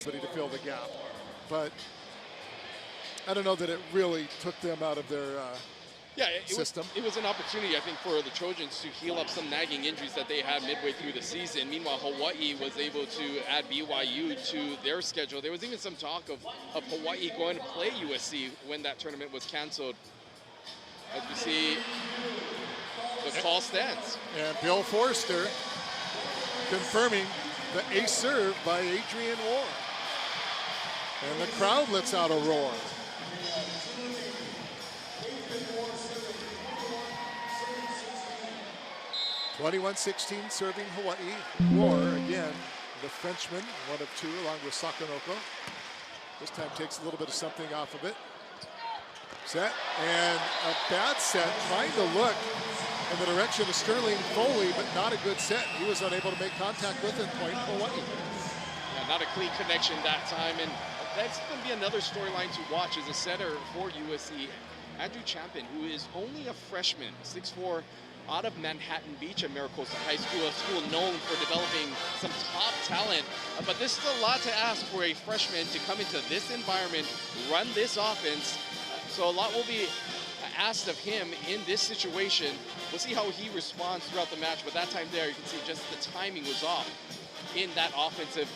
to fill the gap. But I don't know that it really took them out of their system. It was an opportunity, I think, for the Trojans to heal up some nagging injuries that they had midway through the season. Meanwhile, Hawaii was able to add BYU to their schedule. There was even some talk of Hawaii going to play USC when that tournament was canceled. As we see, the call stands. And Bill Forster confirming the ace serve by Adrian Ward. And the crowd lets out a roar. (21-16) serving Hawaii. Roar again, the Frenchman, one of two, along with Sakanoko. This time takes a little bit of something off of it. Set, and a bad set, trying to look in the direction of Sterling Foley, but not a good set. He was unable to make contact with it, point Hawaii. Yeah, not a clean connection that time, and that's going to be another storyline to watch as a setter for USC. Andrew Champion, who is only a freshman, 6'4", out of Manhattan Beach at Maricosta High School, a school known for developing some top talent. But this is a lot to ask for a freshman to come into this environment, run this offense. So a lot will be asked of him in this situation. We'll see how he responds throughout the match, but that time there, you can see just the timing was off in that offensive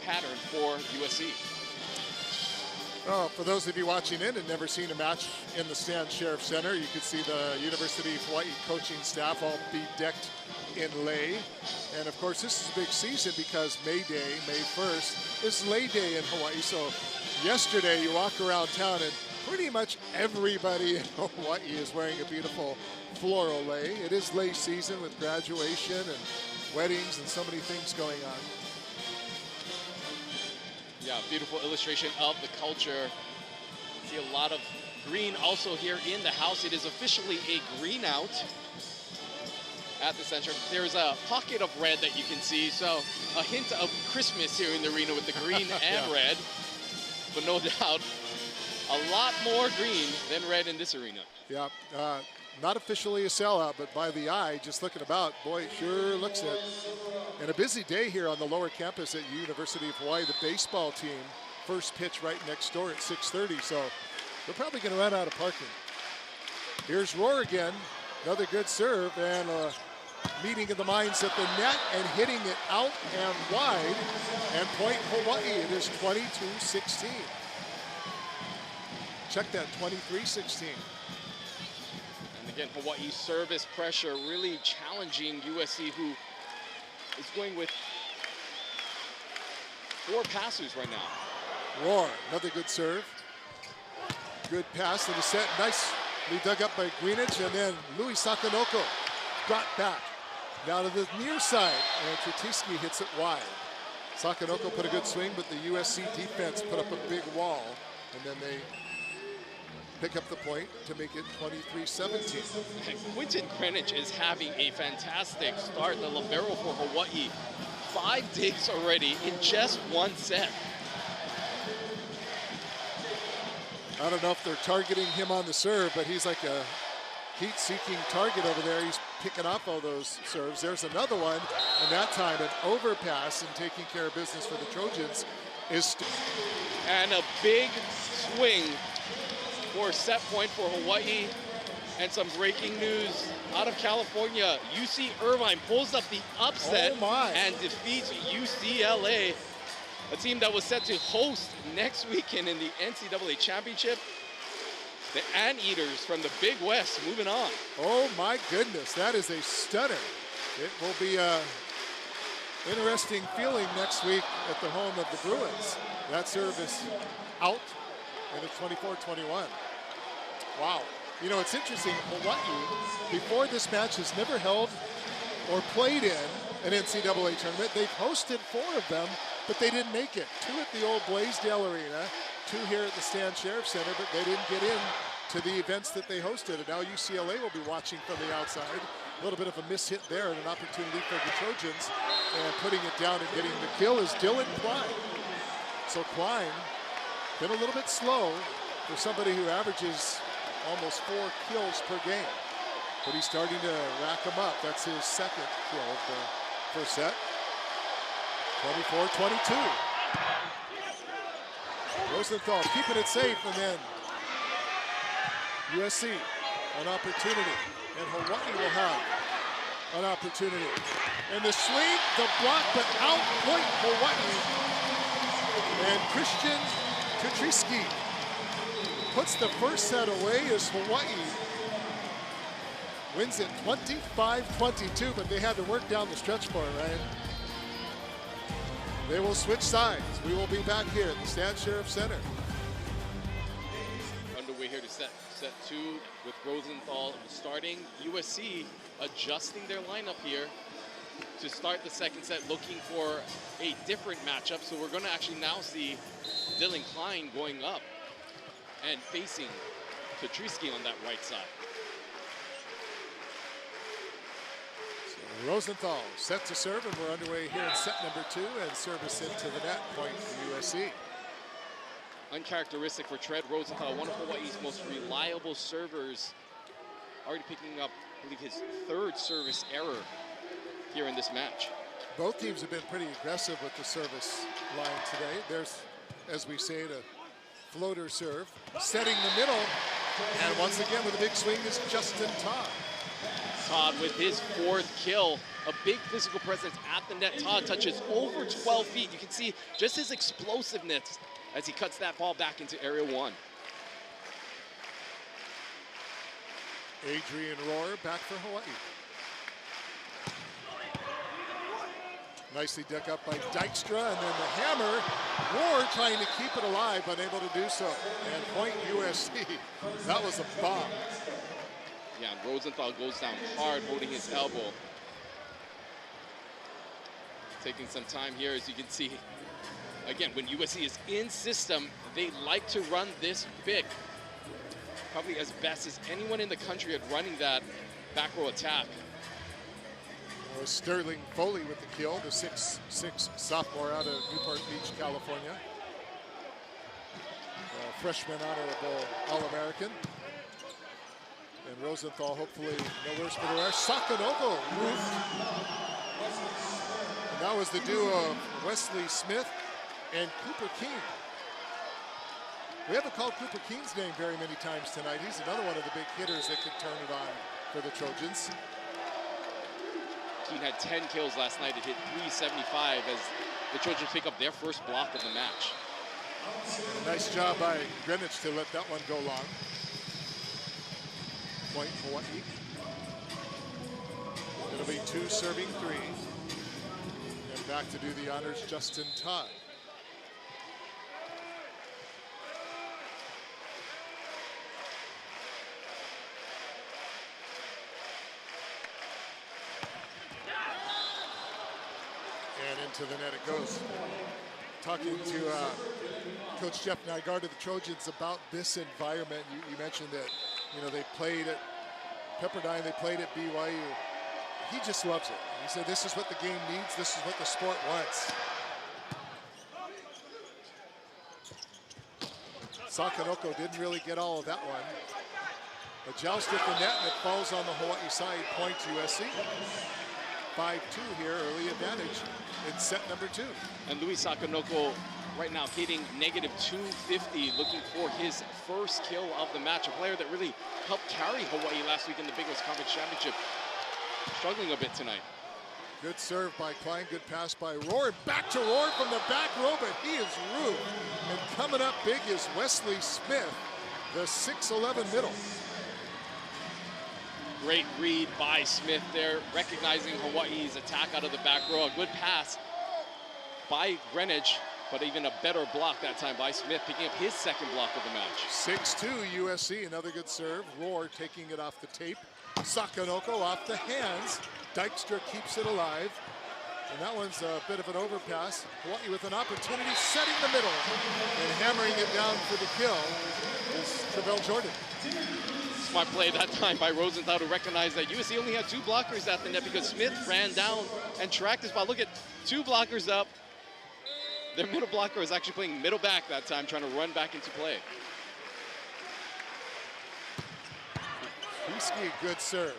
pattern for USC. Oh, for those of you watching in and never seen a match in the Stan Sheriff Center, you could see the University of Hawaii coaching staff all bedecked in lei. And of course, this is a big season because May Day, May 1st, is Lei Day in Hawaii. So yesterday, you walk around town and pretty much everybody in Hawaii is wearing a beautiful floral lei. It is lei season with graduation and weddings and so many things going on. Yeah, beautiful illustration of the culture. See a lot of green also here in the house. It is officially a green out at the center. There's a pocket of red that you can see, so a hint of Christmas here in the arena with the green and red. But no doubt, a lot more green than red in this arena. Yeah, not officially a sellout, but by the eye, just looking about, boy, it sure looks it. And a busy day here on the lower campus at University of Hawaii. The baseball team, first pitch right next door at 6:30, so they're probably going to run out of parking. Here's Roar again, another good serve, and a meeting of the minds at the net and hitting it out and wide, and point Hawaii. It is 22-16. Check that, 23-16. And again, Hawaii's service pressure really challenging USC, who is going with 4 passers right now. Roar, another good serve. Good pass to the set, nicely dug up by Greenwich, and then Louis Sakanoko got back. Down to the near side, and Tratiski hits it wide. Sakanoko put a good swing, but the USC defense put up a big wall, and then they pick up the point to make it 23-17. Quentin Greenwich is having a fantastic start, the libero for Hawaii. 5 digs already in just 1 set. I don't know if they're targeting him on the serve, but he's like a heat-seeking target over there. He's picking off all those serves. There's another one, and that time an overpass and taking care of business for the Trojans is... And a big swing for a set point for Hawaii. And some breaking news out of California. UC Irvine pulls up the upset and defeats UCLA, a team that was set to host next weekend in the NCAA championship. The Anteaters from the Big West moving on. Oh my goodness, that is a stunner. It will be an interesting feeling next week at the home of the Bruins. That serve is out, and it's 24-21. Wow. You know, it's interesting, Hawaii, before this match, has never held or played in an NCAA tournament. They've hosted 4 of them, but they didn't make it. 2 at the old Blaisdell Arena, 2 here at the Stan Sheriff Center, but they didn't get in to the events that they hosted. And now UCLA will be watching from the outside. A little bit of a mishit there and an opportunity for the Trojans. And putting it down and getting the kill is Dylan Klein. So Klein, been a little bit slow for somebody who averages almost 4 kills per game. But he's starting to rack them up. That's his second kill of the first set. 24-22. Rosenthal keeping it safe, and then USC an opportunity, and Hawaii will have an opportunity. And the swing, the block, but out point Hawaii. And Christian Kutriski puts the first set away as Hawaii wins it 25-22, but they had to work down the stretch for it, right? They will switch sides. We will be back here at the Stan Sheriff Center. Underway here to set two with Rosenthal starting. USC adjusting their lineup here to start the second set, looking for a different matchup. So we're going to actually now see Dylan Klein going up and facing Kutriski on that right side. Rosenthal set to serve, and we're underway here in set number 2, and service into the net, point for USC. Uncharacteristic for Tread Rosenthal, one of Hawaii's most reliable servers, already picking up, I believe, his third service error here in this match. Both teams have been pretty aggressive with the service line today. There's, as we say, the floater serve, setting the middle, and once again with a big swing is Justin Todd. Todd with his 4th kill, a big physical presence at the net. Todd touches over 12 feet. You can see just his explosiveness as he cuts that ball back into area 1. Adrian Rohr back for Hawaii. Nicely dug up by Dykstra, and then the hammer. Rohr trying to keep it alive, unable to do so. And point USC. That was a bomb. Yeah, Rosenthal goes down hard, holding his elbow. Taking some time here, as you can see. Again, when USC is in system, they like to run this big. Probably as best as anyone in the country at running that back row attack. Sterling Foley with the kill, the 6'6" sophomore out of Newport Beach, California. Freshman honorable All-American. And Rosenthal, hopefully no worse for the wear. Sakanoko roofed. And that was the duo of Wesley Smith and Cooper King. We haven't called Cooper King's name very many times tonight. He's another one of the big hitters that could turn it on for the Trojans. King had 10 kills last night. It hit 375 as the Trojans pick up their first block of the match. Nice job by Greenwich to let that one go long. Point Hawaii. It'll be 2 serving 3. And back to do the honors, Justin Todd. And into the net it goes. Talking to Coach Jeff Nygaard of the Trojans about this environment. You mentioned that, you know, they played at Pepperdine, they played at BYU. He just loves it. He said this is what the game needs, this is what the sport wants. Sakanoko didn't really get all of that one. A joust at the net, and it falls on the Hawaii side, point USC. 5-2 here, early advantage in set number 2. And Luis Sakanoko right now hitting negative 250, looking for his first kill of the match. A player that really helped carry Hawaii last week in the Big West Conference Championship. Struggling a bit tonight. Good serve by Klein, good pass by Rohr. Back to Rohr from the back row, but he is roofed. And coming up big is Wesley Smith, the 6'11" middle. Great read by Smith there, recognizing Hawaii's attack out of the back row. A good pass by Greenwich, but even a better block that time by Smith, picking up his second block of the match. 6-2 USC, another good serve. Rohr taking it off the tape. Sakanoko off the hands. Dykstra keeps it alive. And that one's a bit of an overpass. Hawaii with an opportunity, setting the middle. And hammering it down for the kill is Travell Jordan. Smart play that time by Rosenthal to recognize that USC only had 2 blockers at the net because Smith ran down and tracked his ball. Look at 2 blockers up. Their middle blocker was actually playing middle back that time, trying to run back into play. Kutriski, good serve.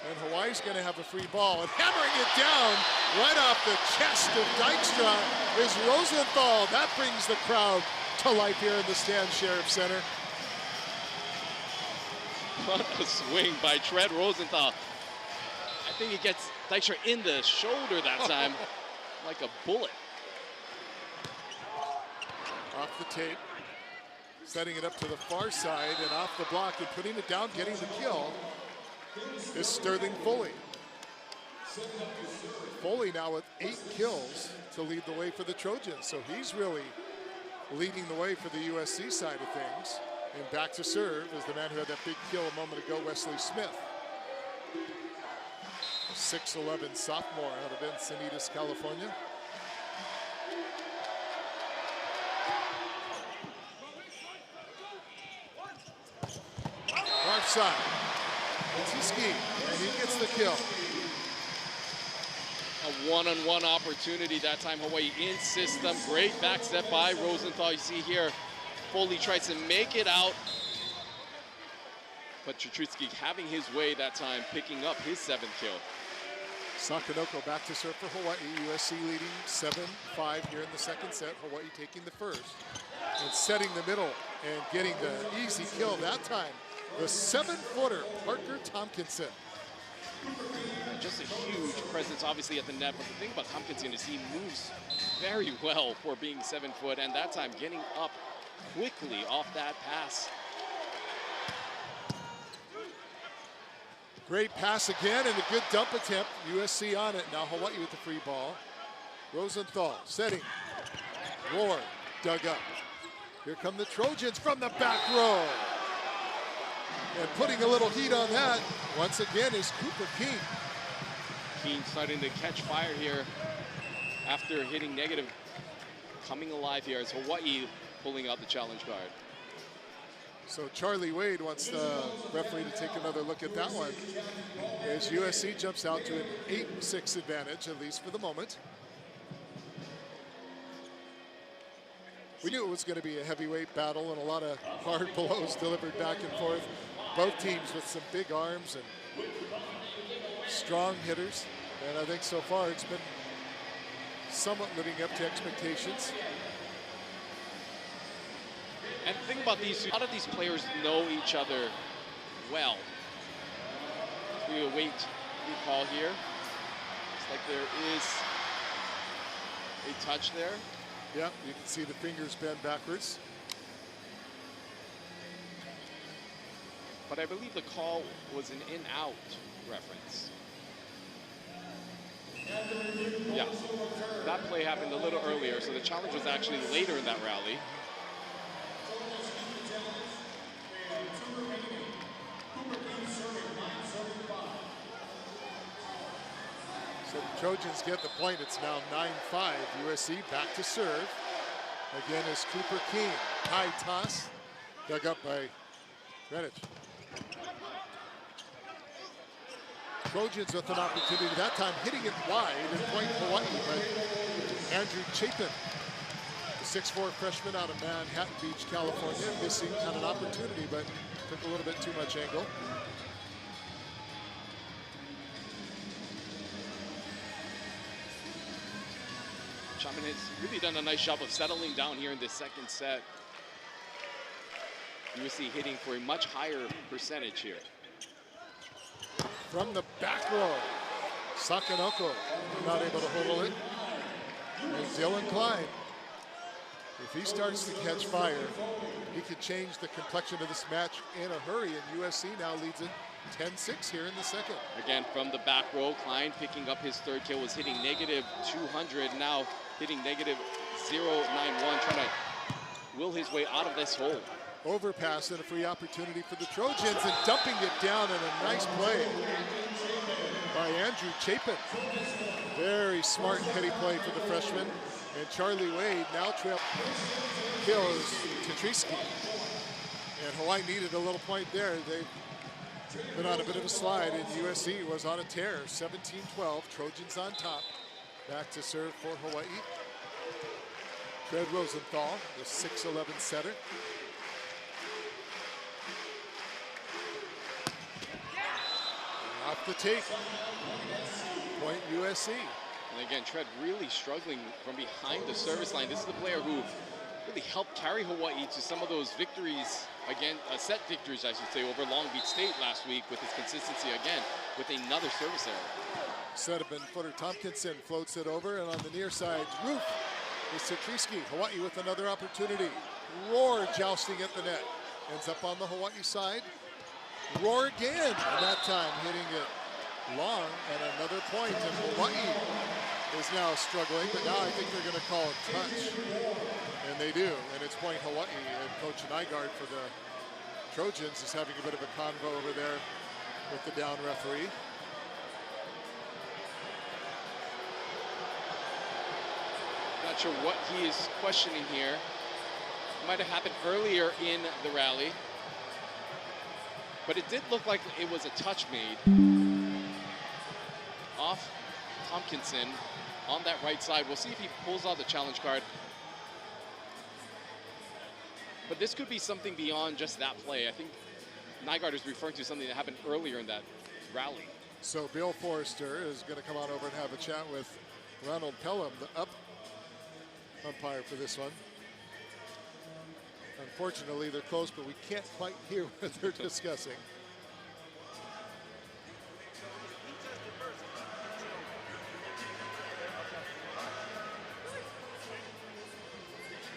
And Hawaii's going to have a free ball. And hammering it down right off the chest of Dykstra is Rosenthal. That brings the crowd to life here in the stand, Sheriff Center. What a swing by Tread Rosenthal. I think he gets Dykstra in the shoulder that time, like a bullet. Off the tape, setting it up to the far side and off the block and putting it down, getting the kill is Sterling Foley. Foley now with 8 kills to lead the way for the Trojans, so he's really leading the way for the USC side of things. And back to serve is the man who had that big kill a moment ago, Wesley Smith. A 6'11" sophomore out of Encinitas, California. Left side. Ski, and he gets the kill. A one-on-one opportunity that time. Hawaii in system. Great back step by Rosenthal. You see here, Foley tries to make it out. But Czutricki having his way that time, picking up his 7th kill. Sakanoko back to serve for Hawaii. USC leading 7-5 here in the second set. Hawaii taking the first. And setting the middle and getting the easy kill that time. The 7-footer, Parker Tompkinson. Just a huge presence, obviously, at the net. But the thing about Tompkinson is he moves very well for being 7 foot. And that time, getting up quickly off that pass. Great pass again and a good dump attempt. USC on it. Now Hawaii with the free ball. Rosenthal setting. Ward dug up. Here come the Trojans from the back row. And putting a little heat on that, once again, is Cooper King. King starting to catch fire here after hitting negative. Coming alive here as Hawaii pulling out the challenge card. So Charlie Wade wants the referee to take another look at that one. As USC jumps out to an 8-6 advantage, at least for the moment. We knew it was going to be a heavyweight battle and a lot of hard blows delivered back and forth. Both teams with some big arms and strong hitters. And I think so far it's been somewhat living up to expectations. And the thing about these, a lot of these players know each other well. We await the call here. Looks like there is a touch there. Yep, you can see the fingers bend backwards. But I believe the call was an in-out reference. Yeah, that play happened a little earlier, so the challenge was actually later in that rally. So the Trojans get the point. It's now 9-5. USC back to serve. Again is Cooper King. High toss. Dug up by Greenwich. Trojans with an opportunity that time, hitting it wide and point Hawaii, but Andrew Chapin, the 6'4" freshman out of Manhattan Beach, California, missing on an opportunity, but took a little bit too much angle. Chapin has really done a nice job of settling down here in this second set. USC hitting for a much higher percentage here. From the back row, Sakanoko not able to hold it. And Dylan Klein, if he starts to catch fire, he could change the complexion of this match in a hurry, and USC now leads it 10-6 here in the second. Again, from the back row, Klein picking up his 3rd kill, was hitting negative 200, now hitting negative 091, trying to will his way out of this hole. Overpass and a free opportunity for the Trojans, and dumping it down in a nice play by Andrew Chapin. Very smart and heady play for the freshman. And Charlie Wade now kills Czutricki. And Hawaii needed a little point there. They've been on a bit of a slide, and USC was on a tear. 17-12, Trojans on top. Back to serve for Hawaii. Fred Rosenthal, the 6'11" setter. Off the tape, point USC. And again, Tread really struggling from behind the service line. This is the player who really helped carry Hawaii to some of those victories, again, set victories, I should say, over Long Beach State last week with his consistency again with another service error. Set up in footer. Tompkinson floats it over, and on the near side, Roof is Satriski. Hawaii with another opportunity. Roar jousting at the net. Ends up on the Hawaii side. Roar again, and that time hitting it long, and another point. And Hawaii is now struggling, but now I think they're going to call it touch. And they do, and it's point Hawaii. And Coach Nygaard for the Trojans is having a bit of a convo over there with the down referee. Not sure what he is questioning here. Might have happened earlier in the rally, but it did look like it was a touch made off Tompkinson on that right side. We'll see if he pulls out the challenge card. But this could be something beyond just that play. I think Nygaard is referring to something that happened earlier in that rally. So Bill Forrester is going to come on over and have a chat with Ronald Pelham, the umpire for this one. Unfortunately, they're close, but we can't quite hear what they're discussing.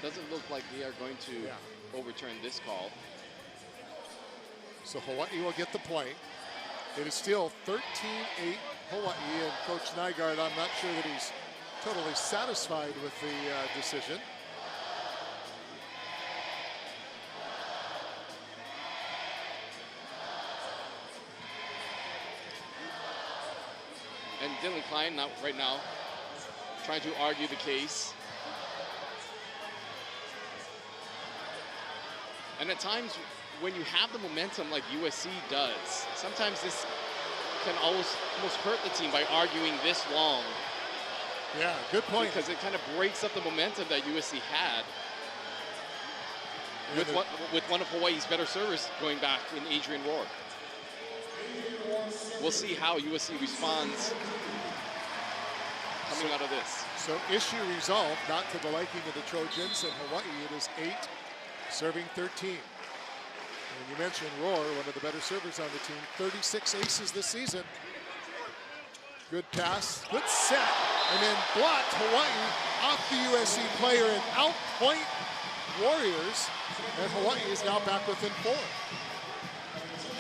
Doesn't look like they are going to overturn this call. So Hawaii will get the point. It is still 13-8 Hawaii, and Coach Nygaard, I'm not sure that he's totally satisfied with the decision. And Dylan Klein right now trying to argue the case. And at times when you have the momentum like USC does, sometimes this can almost hurt the team by arguing this long. Yeah, good point. Because it kind of breaks up the momentum that USC had with one of Hawaii's better servers going back in Adrian Roar. We'll see how USC responds coming out of this. So issue resolved, not to the liking of the Trojans. And Hawaii, it is 8, serving 13. And you mentioned Roar, one of the better servers on the team. 36 aces this season. Good pass, good set, and then blocked Hawaii off the USC player and out point Warriors. And Hawaii is now back within 4.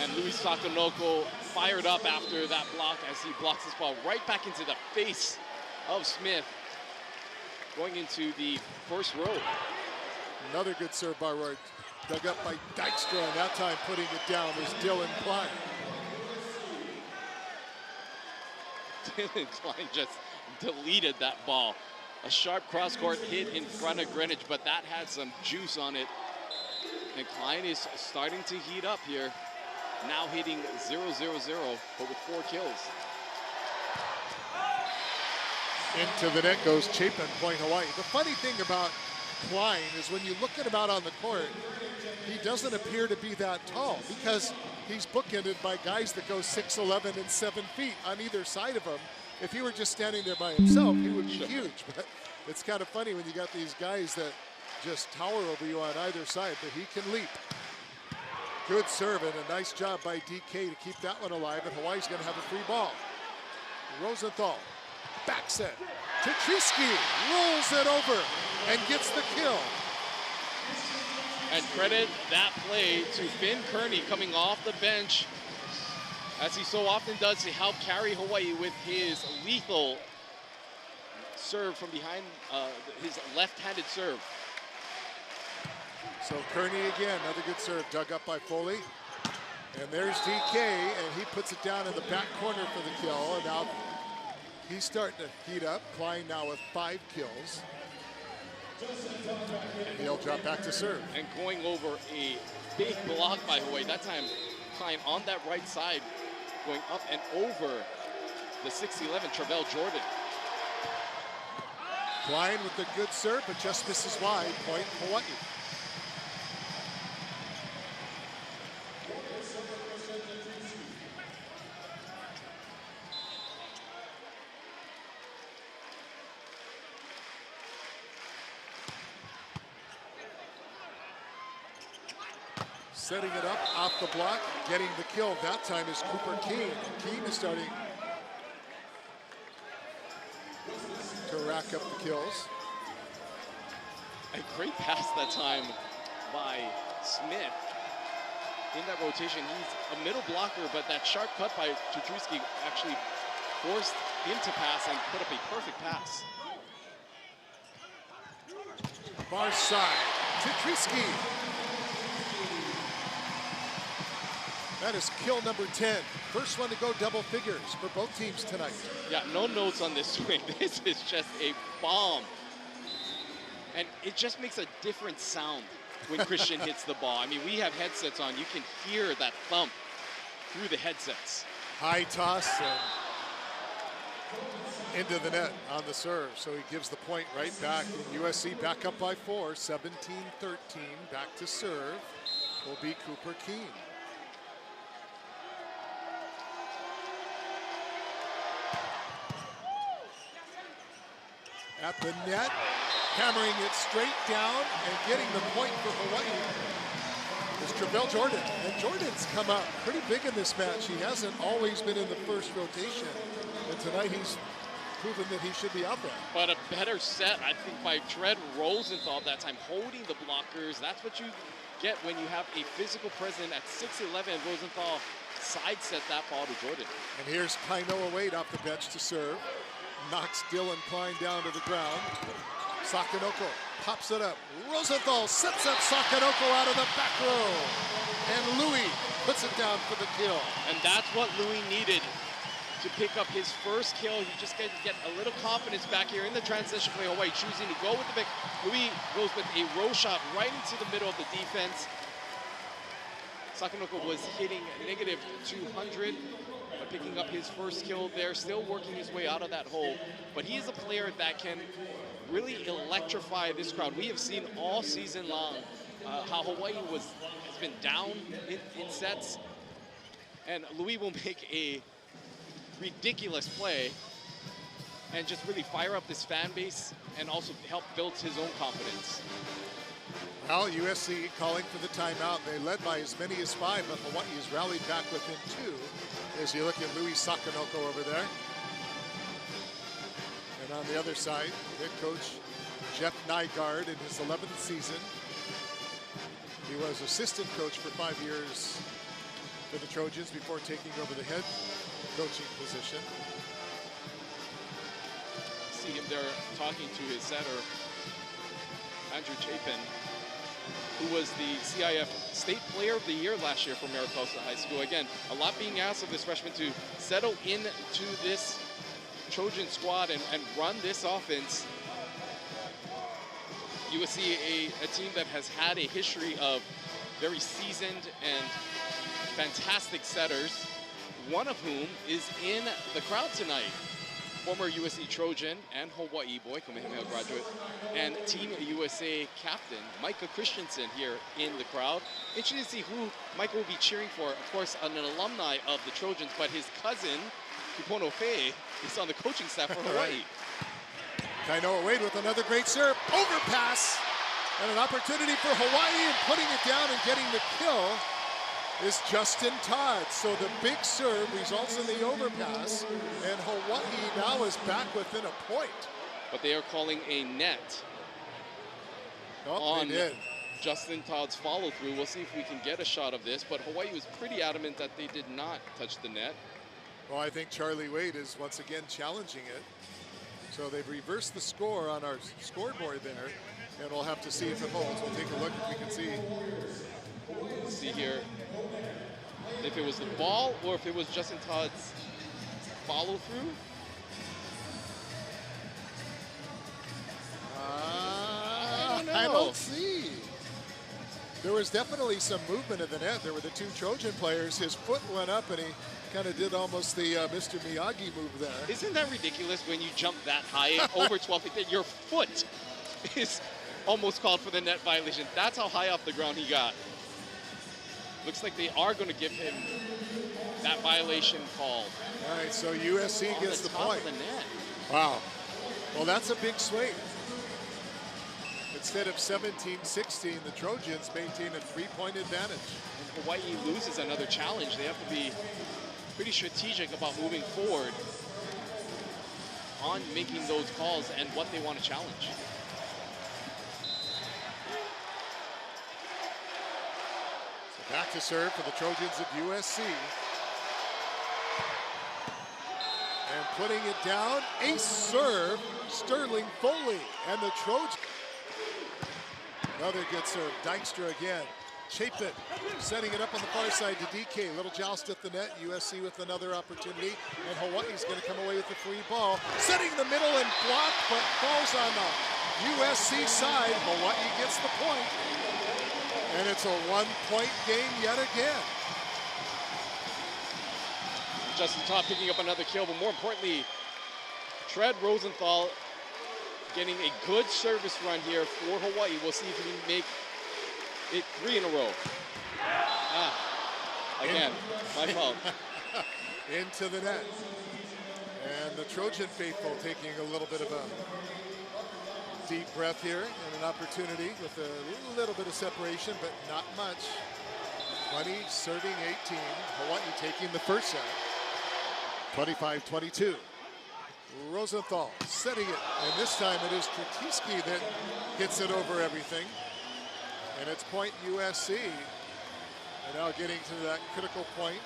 And Luis Takanoko fired up after that block as he blocks this ball right back into the face of Smith, going into the first row. Another good serve by Roy, dug up by Dykstra, and that time putting it down was Dylan Klein. Dylan Klein just deleted that ball. A sharp cross-court hit in front of Greenwich, but that had some juice on it. And Klein is starting to heat up here. Now hitting 0-0-0, but with 4 kills. Into the net goes Chapin, point Hawaii. The funny thing about Klein is when you look at him out on the court, he doesn't appear to be that tall because he's bookended by guys that go 6'11" and 7 feet on either side of him. If he were just standing there by himself, he would be huge. But it's kind of funny when you got these guys that just tower over you on either side, but he can leap. Good serve and a nice job by DK to keep that one alive, and Hawaii's going to have a free ball. Rosenthal, back set. Tatriski rolls it over and gets the kill. And credit that play to Finn Kearney coming off the bench, as he so often does, to help carry Hawaii with his lethal serve from behind, his left-handed serve. So Kearney again, another good serve, dug up by Foley. And there's DK, and he puts it down in the back corner for the kill. And now he's starting to heat up. Klein now with 5 kills. And he'll drop back to serve. And going over a big block by Hawaii. That time, Klein on that right side, going up and over the 6'11" Travell Jordan. Klein with the good serve, but just misses wide, point Hawaii. setting it up off the block, getting the kill. That time is Cooper Keene. Keene is starting to rack up the kills. A great pass that time by Smith. In that rotation, he's a middle blocker, but that sharp cut by Tutriski actually forced him to pass and put up a perfect pass. Far side, Tutriski. That is kill number 10. First one to go double figures for both teams tonight. Yeah, no notes on this swing. This is just a bomb. And it just makes a different sound when Christian hits the ball. I mean, we have headsets on. You can hear that thump through the headsets. High toss and into the net on the serve. So he gives the point right back. USC back up by 4, 17-13. Back to serve will be Cooper Keene. At the net, hammering it straight down and getting the point for Hawaii is Travell Jordan. And Jordan's come up pretty big in this match. He hasn't always been in the first rotation. And tonight he's proven that he should be out there. But a better set, I think, by Tread Rosenthal that time, holding the blockers. That's what you get when you have a physical presence at 6'11". Rosenthal side-set that ball to Jordan. And here's Kainoa Wade off the bench to serve. Knocks Dylan Klein down to the ground. Sakanoko pops it up. Rosenthal sets up Sakanoko out of the back row. And Louis puts it down for the kill. And that's what Louis needed to pick up his first kill. He just get a little confidence back here in the transition play. Hawaii choosing to go with the pick. Louis goes with a roll shot right into the middle of the defense. Sakanoko was hitting negative 200 by picking up his first kill there, still working his way out of that hole. But he is a player that can really electrify this crowd. We have seen all season long how Hawaii has been down in sets. And Louis will make a ridiculous play and just really fire up this fan base and also help build his own confidence. Well, USC calling for the timeout. They led by as many as 5, but Hawaii has rallied back within 2. As you look at Louis Sakanoko over there. And on the other side, head coach Jeff Nygaard in his 11th season. He was assistant coach for 5 years for the Trojans before taking over the head coaching position. See him there talking to his setter, Andrew Chapin, who was the CIF State Player of the Year last year from Mariposa High School. Again, a lot being asked of this freshman to settle into this Trojan squad and run this offense. USC, a team that has had a history of very seasoned and fantastic setters, one of whom is in the crowd tonight. Former USC Trojan and Hawaii boy, Kamehameha graduate, and Team USA captain Micah Christensen here in the crowd. Interesting to see who Micah will be cheering for. Of course, an alumni of the Trojans, but his cousin, Kupono Fei, is on the coaching staff for Hawaii. Kainoa Wade with another great serve. Overpass, and an opportunity for Hawaii, and putting it down and getting the kill is Justin Todd. So the big serve results in the overpass, and Hawaii now is back within a point. But they are calling a net on Justin Todd's follow-through. We'll see if we can get a shot of this, but Hawaii was pretty adamant that they did not touch the net. Well, I think Charlie Wade is once again challenging it. So they've reversed the score on our scoreboard there, and we'll have to see if it holds. We'll take a look if we can see. Let's see here if it was the ball or if it was Justin Todd's follow-through. I don't see. There was definitely some movement in the net. There were the 2 Trojan players. His foot went up, and he kind of did almost the Mr. Miyagi move there. Isn't that ridiculous when you jump that high over 12 feet that your foot is almost called for the net violation? That's how high off the ground he got. Looks like they are going to give him that violation called. All right, so USC gets the point. Of the net. Wow. Well, that's a big swing. Instead of 17-16, the Trojans maintain a 3-point advantage. And Hawaii loses another challenge. They have to be pretty strategic about moving forward on making those calls and what they want to challenge. So back to serve for the Trojans of USC. And putting it down, ace serve, Sterling Foley, and the Trojans. Another good serve, Dykstra again. Chapin setting it up on the far side to DK. Little joust at the net, USC with another opportunity, and Hawaii's going to come away with the free ball. Setting the middle and blocked, but falls on the USC side. Hawaii gets the point, and it's a 1-point game yet again. Justin Todd picking up another kill, but more importantly, Tread Rosenthal getting a good service run here for Hawaii. We'll see if he can make it 3 in a row. Again, my fault. Into the net. And the Trojan faithful taking a little bit of a deep breath here and an opportunity with a little bit of separation, but not much. 20 serving 18. Hawaii taking the first set. 25-22. Rosenthal setting it, and this time it is Tretiski that gets it over everything. And it's point USC. And now getting to that critical point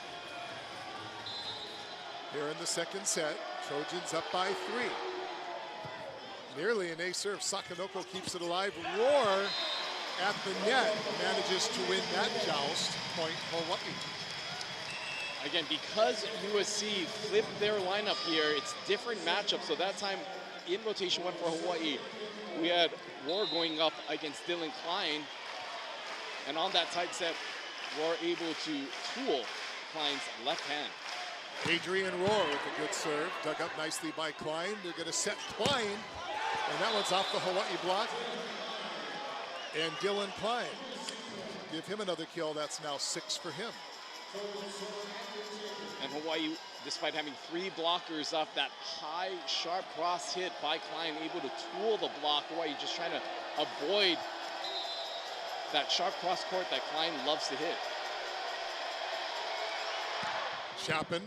here in the second set. Trojans up by 3. Nearly an ace serve. Sakanoko keeps it alive. Roar at the net manages to win that joust. Point Hawaii. Again, because USC flipped their lineup here, it's different matchups. So that time in rotation 1 for Hawaii, we had Roar going up against Dylan Klein. And on that tight set, Roar able to tool Klein's left hand. Adrian Roar with a good serve. Dug up nicely by Klein. They're going to set Klein. And that one's off the Hawaii block. And Dylan Klein. Give him another kill. That's now 6 for him. And Hawaii, despite having 3 blockers off that high, sharp cross hit by Klein, able to tool the block. Hawaii just trying to avoid that sharp cross court that Klein loves to hit. Chapin,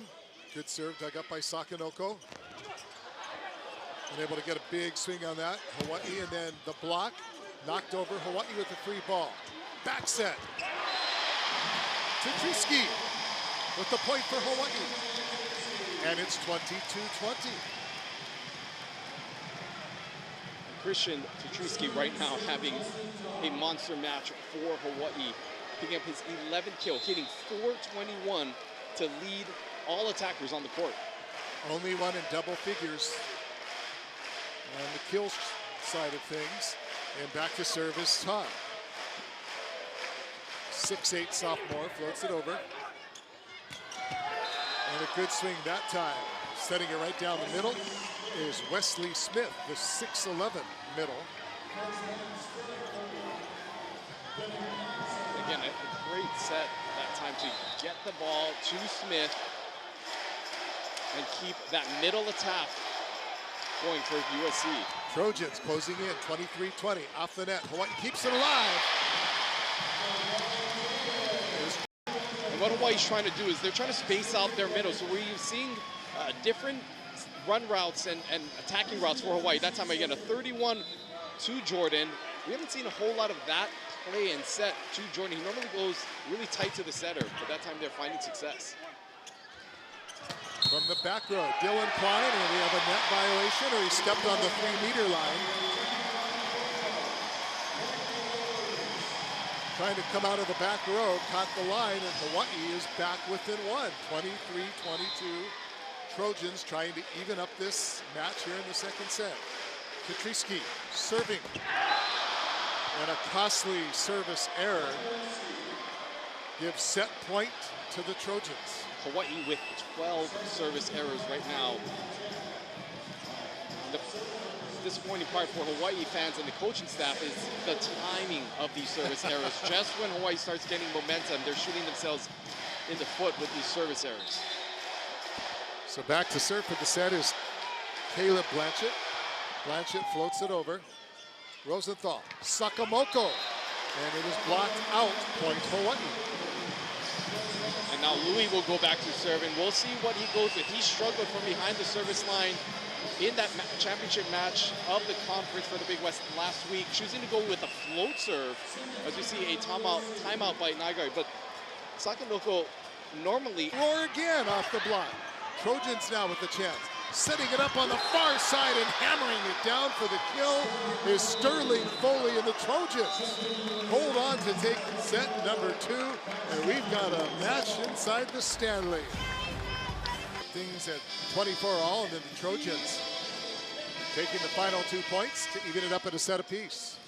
good serve, dug up by Sakanoko. And able to get a big swing on that. Hawaii, and then the block, knocked over. Hawaii with a free ball. Back set. Tretiski with the point for Hawaii. And it's 22-20. Christian Tretiski right now having a monster match for Hawaii, picking up his 11th kill, hitting .421 to lead all attackers on the court. Only one in double figures on the kills side of things. And back to service, Todd. 6'8" sophomore, floats it over. And a good swing that time. Setting it right down the middle is Wesley Smith, the 6'11" middle. Again, a great set that time to get the ball to Smith and keep that middle attack going for USC. Trojans closing in, 23-20, off the net. Hawaii keeps it alive. And what Hawaii's trying to do is they're trying to space out their middle. So we're seeing different run routes and attacking routes for Hawaii. That time again, a 31 to Jordan. We haven't seen a whole lot of that play and set to Jordan. He normally goes really tight to the setter, but that time they're finding success. From the back row, Dylan Klein, and we have a net violation, or he stepped on the 3-meter line. Trying to come out of the back row, caught the line, and Hawaii is back within 1, 23-22. Trojans trying to even up this match here in the second set. Tretiski serving, and a costly service error gives set point to the Trojans. Hawaii with 12 service errors right now. The disappointing part for Hawaii fans and the coaching staff is the timing of these service errors. Just when Hawaii starts getting momentum, they're shooting themselves in the foot with these service errors. So back to serve for the set is Caleb Blanchett. Blanchett floats it over. Rosenthal, Sakamoko, and it is blocked out, point Hawaii. And now Louis will go back to serve, and we'll see what he goes with. He struggled from behind the service line in that championship match of the conference for the Big West last week, choosing to go with a float serve, as we see a timeout by Naigai. But Sakamoko normally... Roar again off the block. Trojans now with the chance. Setting it up on the far side and hammering it down for the kill is Sterling Foley and the Trojans. Hold on to take set number 2, and we've got a match inside the Stanley. Things at 24 all, and then the Trojans taking the final 2 points to even it up at a set apiece.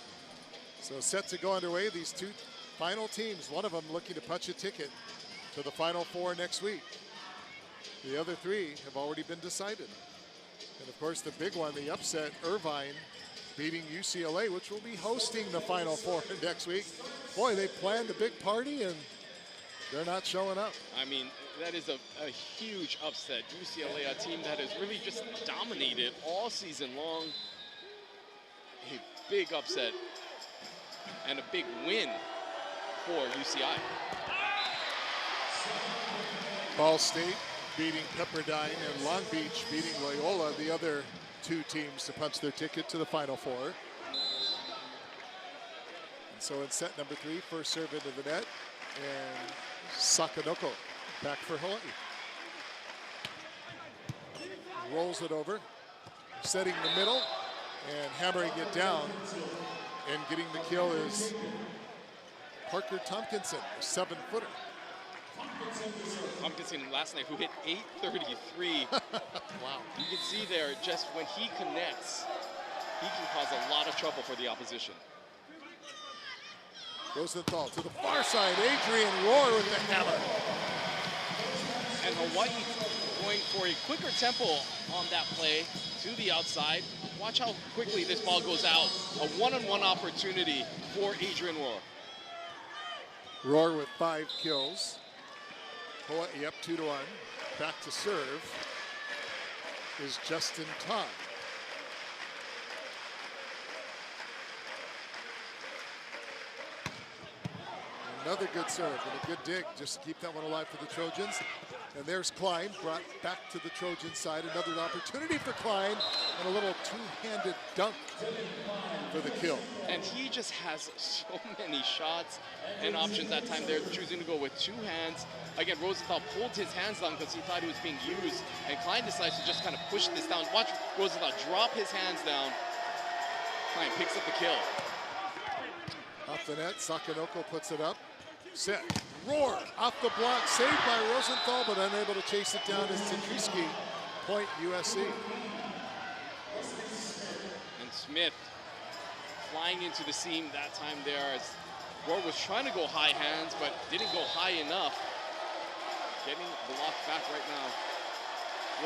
So set to go underway. These two final teams, one of them looking to punch a ticket to the Final Four next week. The other 3 have already been decided. And of course the big one, the upset, Irvine beating UCLA, which will be hosting the Final Four next week. Boy, they planned a big party and they're not showing up. I mean, that is a huge upset. UCLA, a team that has really just dominated all season long. A big upset and a big win for UCI. Ball State beating Pepperdine and Long Beach beating Loyola, the other 2 teams to punch their ticket to the Final Four. And so in set number 3, first serve into the net, and Sakamoko back for Hawaii. Rolls it over, setting the middle and hammering it down, and getting the kill is Parker Tompkinson, a 7-footer. Tompkinson last night, who hit 833. Wow. You can see there, just when he connects, he can cause a lot of trouble for the opposition. Rosenthal to the far side, Adrian Rohr with the hammer. And Hawaii going for a quicker tempo on that play to the outside. Watch how quickly this ball goes out. A one-on-one opportunity for Adrian Rohr. Rohr with 5 kills. Hawaii up 2-1. Back to serve is Justin Todd. Another good serve and a good dig just to keep that one alive for the Trojans. And there's Klein, brought back to the Trojan side. Another opportunity for Klein, and a little two-handed dunk for the kill. And he just has so many shots and options that time. They're choosing to go with 2 hands. Again, Rosenthal pulled his hands down because he thought he was being used. And Klein decides to just kind of push this down. Watch Rosenthal drop his hands down. Klein picks up the kill. Off the net, Sakamoko puts it up. Set. Rohr off the block, saved by Rosenthal, but unable to chase it down is Tedrisky. Point USC. And Smith flying into the seam that time there as Rohr was trying to go high hands, but didn't go high enough. Getting blocked back right now.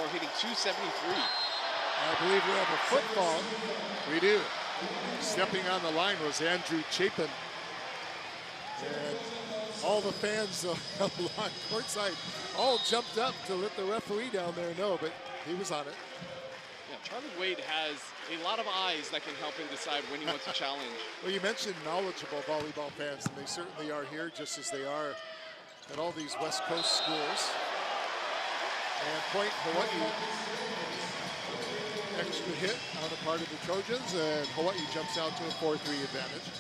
Rohr hitting 273. I believe we have a football. We do. Stepping on the line was Andrew Chapin. And all the fans along courtside all jumped up to let the referee down there know, but he was on it. Yeah, Charlie Wade has a lot of eyes that can help him decide when he wants to challenge. Well, you mentioned knowledgeable volleyball fans, and they certainly are here, just as they are at all these West Coast schools. And point Hawaii. Extra hit on the part of the Trojans, and Hawaii jumps out to a 4-3 advantage.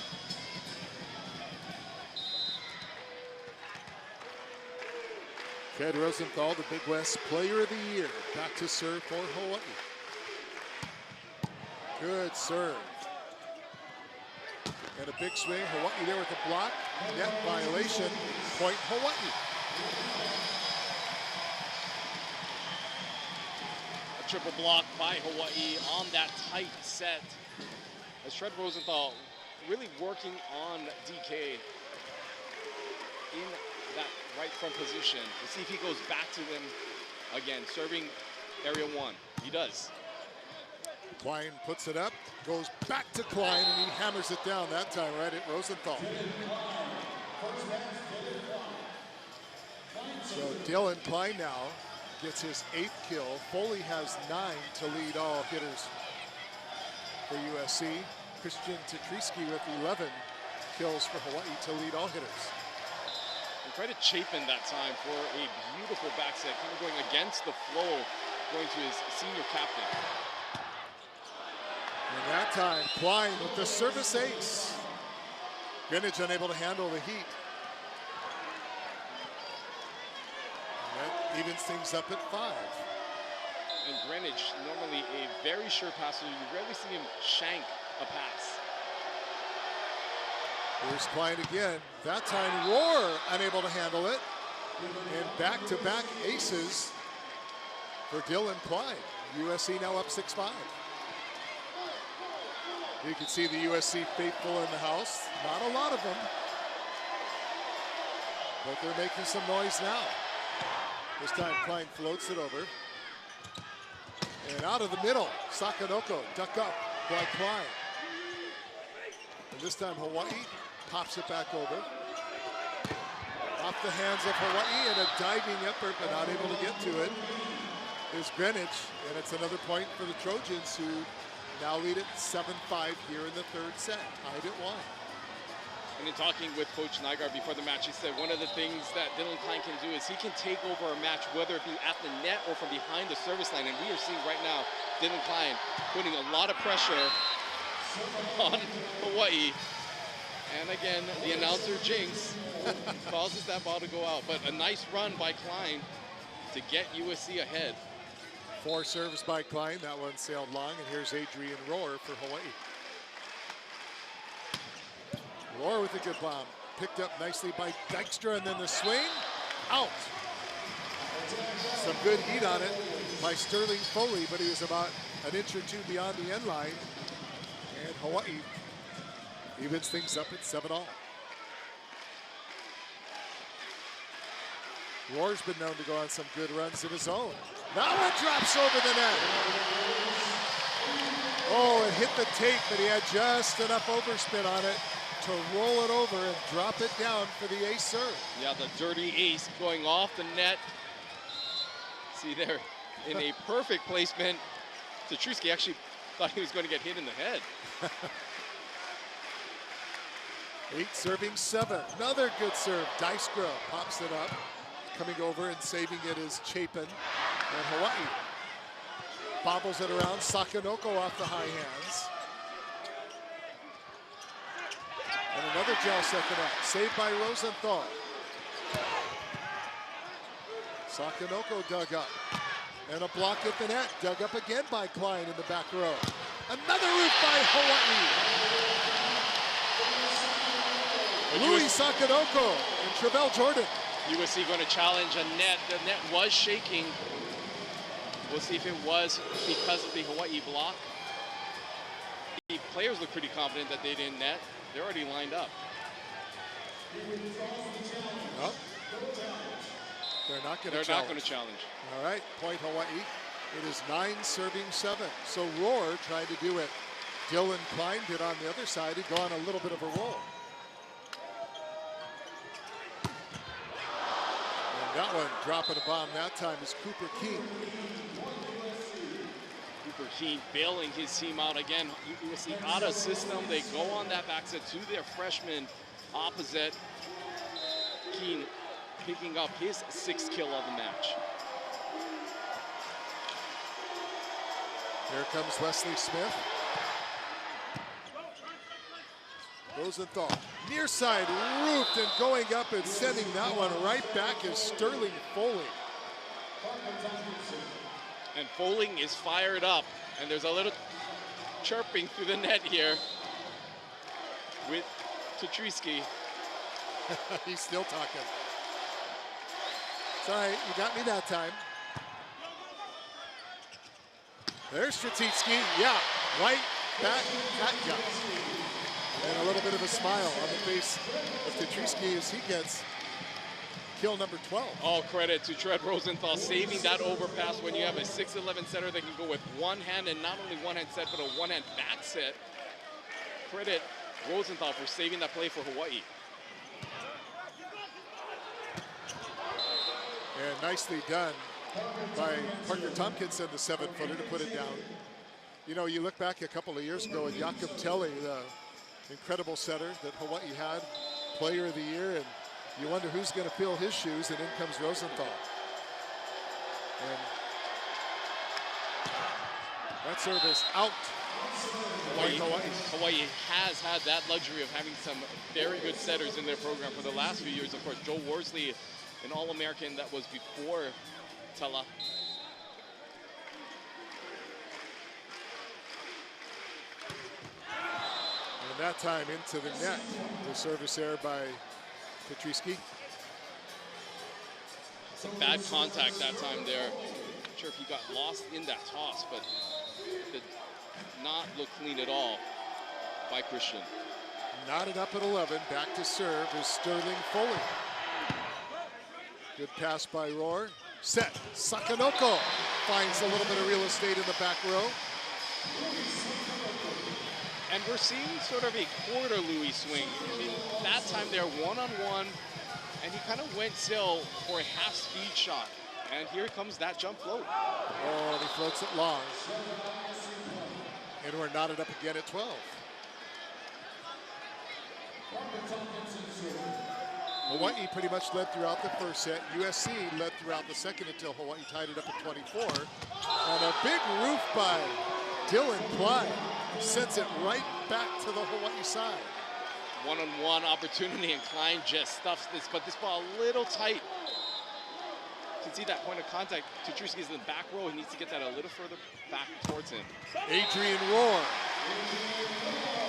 Ted Rosenthal, the Big West Player of the Year, back to serve for Hawaii. Good serve. And a big swing, Hawaii there with the block. Net violation, point Hawaii. A triple block by Hawaii on that tight set. As Fred Rosenthal really working on DK in that right front position to see if he goes back to him again, serving area 1. He does. Klein puts it up, goes back to Klein, and he hammers it down that time right at Rosenthal. So Dylan Klein now gets his 8th kill. Foley has 9 to lead all hitters for USC. Christian Tetrisky with 11 kills for Hawaii to lead all hitters. And credit Chapin that time for a beautiful back set, kind of going against the flow, going to his senior captain. And that time, Klein with the service ace. Greenwich unable to handle the heat. And that evens things up at 5. And Greenwich, normally a very sure passer, you rarely see him shank a pass. Here's Klein again. That time, Rohr unable to handle it. And back-to-back aces for Dylan Klein. USC now up 6-5. You can see the USC faithful in the house. Not a lot of them, but they're making some noise now. This time, Klein floats it over. And out of the middle, Sakanoko, duck up by Klein. And this time, Hawaii pops it back over. Off the hands of Hawaii, and a diving effort, but not able to get to it, is Greenwich. And it's another point for the Trojans, who now lead it 7-5 here in the third set, tied at 1. And in talking with Coach Nygaard before the match, he said one of the things that Dylan Klein can do is he can take over a match, whether it be at the net or from behind the service line. And we are seeing right now Dylan Klein putting a lot of pressure on Hawaii. And again, the announcer jinx causes that ball to go out. But a nice run by Klein to get USC ahead. 4 serves by Klein. That one sailed long. And here's Adrian Rohr for Hawaii. Rohr with a good bomb. Picked up nicely by Dykstra, and then the swing. Out. Some good heat on it by Sterling Foley, but he was about an inch or 2 beyond the end line. And Hawaii evens things up at 7-all. Rohr's been known to go on some good runs of his own. Now it drops over the net. Oh, it hit the tape, but he had just enough overspin on it to roll it over and drop it down for the ace serve. Yeah, the dirty ace going off the net. See there, in a perfect placement. Tetrisky actually thought he was going to get hit in the head. 8 serving 7. Another good serve. Dykstra pops it up. Coming over and saving it is Chapin. And Hawaii bobbles it around. Sakanoko off the high hands. And another gel second up. Saved by Rosenthal. Sakanoko dug up. And a block at the net. Dug up again by Klein in the back row. Another roof by Hawaii. Louis Sakanoko and Travell Jordan. USC going to challenge a net. The net was shaking. We'll see if it was because of the Hawaii block. The players look pretty confident that they didn't net. They're already lined up. No. They're not going to challenge. All right, point Hawaii. It is 9 serving 7. So Rohr tried to do it. Dylan Klein did on the other side. He'd go on a little bit of a roll. That one dropping a bomb that time is Cooper Keene. Cooper Keene bailing his team out again. USC out of system. They go on that back set to their freshman opposite. Keene picking up his 6th kill of the match. Here comes Wesley Smith. Rosenthal, near side, roofed and going up and sending that one right back is Sterling Foley. And Foley is fired up, and there's a little chirping through the net here with Tetrisky. He's still talking. It's all right, you got me that time. There's Tetrisky, yeah, right back at you. And a little bit of a smile on the face of Tetrisky as he gets kill number 12. All credit to Trev Rosenthal saving that overpass when you have a 6'11" setter that can go with one hand, and not only one hand set, but a one-hand back set. Credit Rosenthal for saving that play for Hawaii. And nicely done by Parker Tompkinson, the 7-footer, to put it down. You know, you look back a couple of years ago at Jakob Telly, the incredible setter that Hawaii had, player of the year, and you wonder who's going to fill his shoes, and in comes Rosenthal. And that service out. Hawaii has had that luxury of having some very good setters in their program for the last few years. Of course, Joe Worsley, an All-American that was before Tala. And that time into the net. The service there by Petriski. Some bad contact that time there. Not sure if he got lost in that toss, but did not look clean at all by Christian. Knotted up at 11. Back to serve is Sterling Foley. Good pass by Rohr. Set. Sakanoko finds a little bit of real estate in the back row. And we're seeing sort of a quarter Louis swing. I mean, that time they're one-on-one, and he kind of went still for a half-speed shot. And here comes that jump float. Oh, he floats it long. And we're knotted up again at 12. Hawaii pretty much led throughout the first set. USC led throughout the second until Hawaii tied it up at 24. And a big roof by Dylan Clyde sends it right back to the Hawaii side. One-on-one opportunity, and Klein just stuffs this, but this ball a little tight. You can see that point of contact. Tutriski is in the back row. He needs to get that a little further back towards him. Adrian Rohr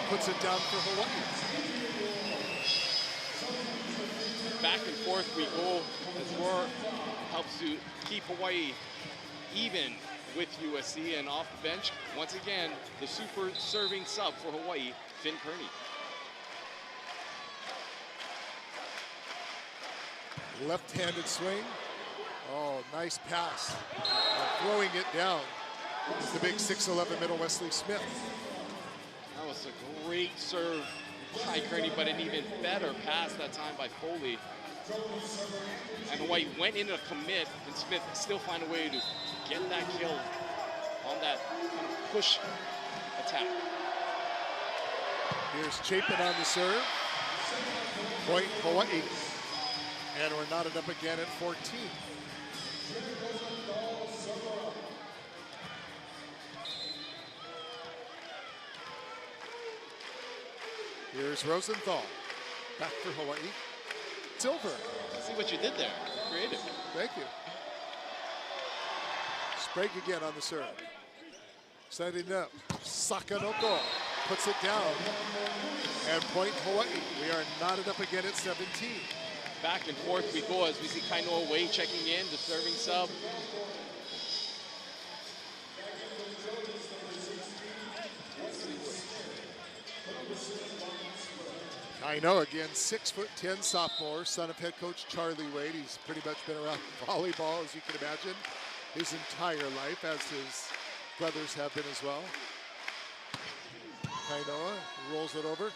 puts it down for Hawaii. Back and forth we go as Rohr helps to keep Hawaii even with USC. And off the bench, once again, the super serving sub for Hawaii, Finn Kearney. Left-handed swing. Oh, nice pass. And throwing it down is the big 6'11" middle Wesley Smith. That was a great serve by Kearney, but an even better pass that time by Foley. And Hawaii went into a commit, and Smith still find a way to get that kill on that kind of push attack. Here's Chapin on the serve. Point Hawaii. And we're knotted up again at 14. Here's Rosenthal. Back for Hawaii. Silver. See what you did there. Creative. Thank you. Sprague again on the serve. Setting up. Sakanoko puts it down. And point Hawaii. We are knotted up again at 17. Back and forth we go as we see Kainoa Wei checking in, the serving sub. Kainoa again, 6'10" sophomore, son of head coach Charlie Wade. He's pretty much been around volleyball, as you can imagine, his entire life, as his brothers have been as well. Kainoa rolls it over.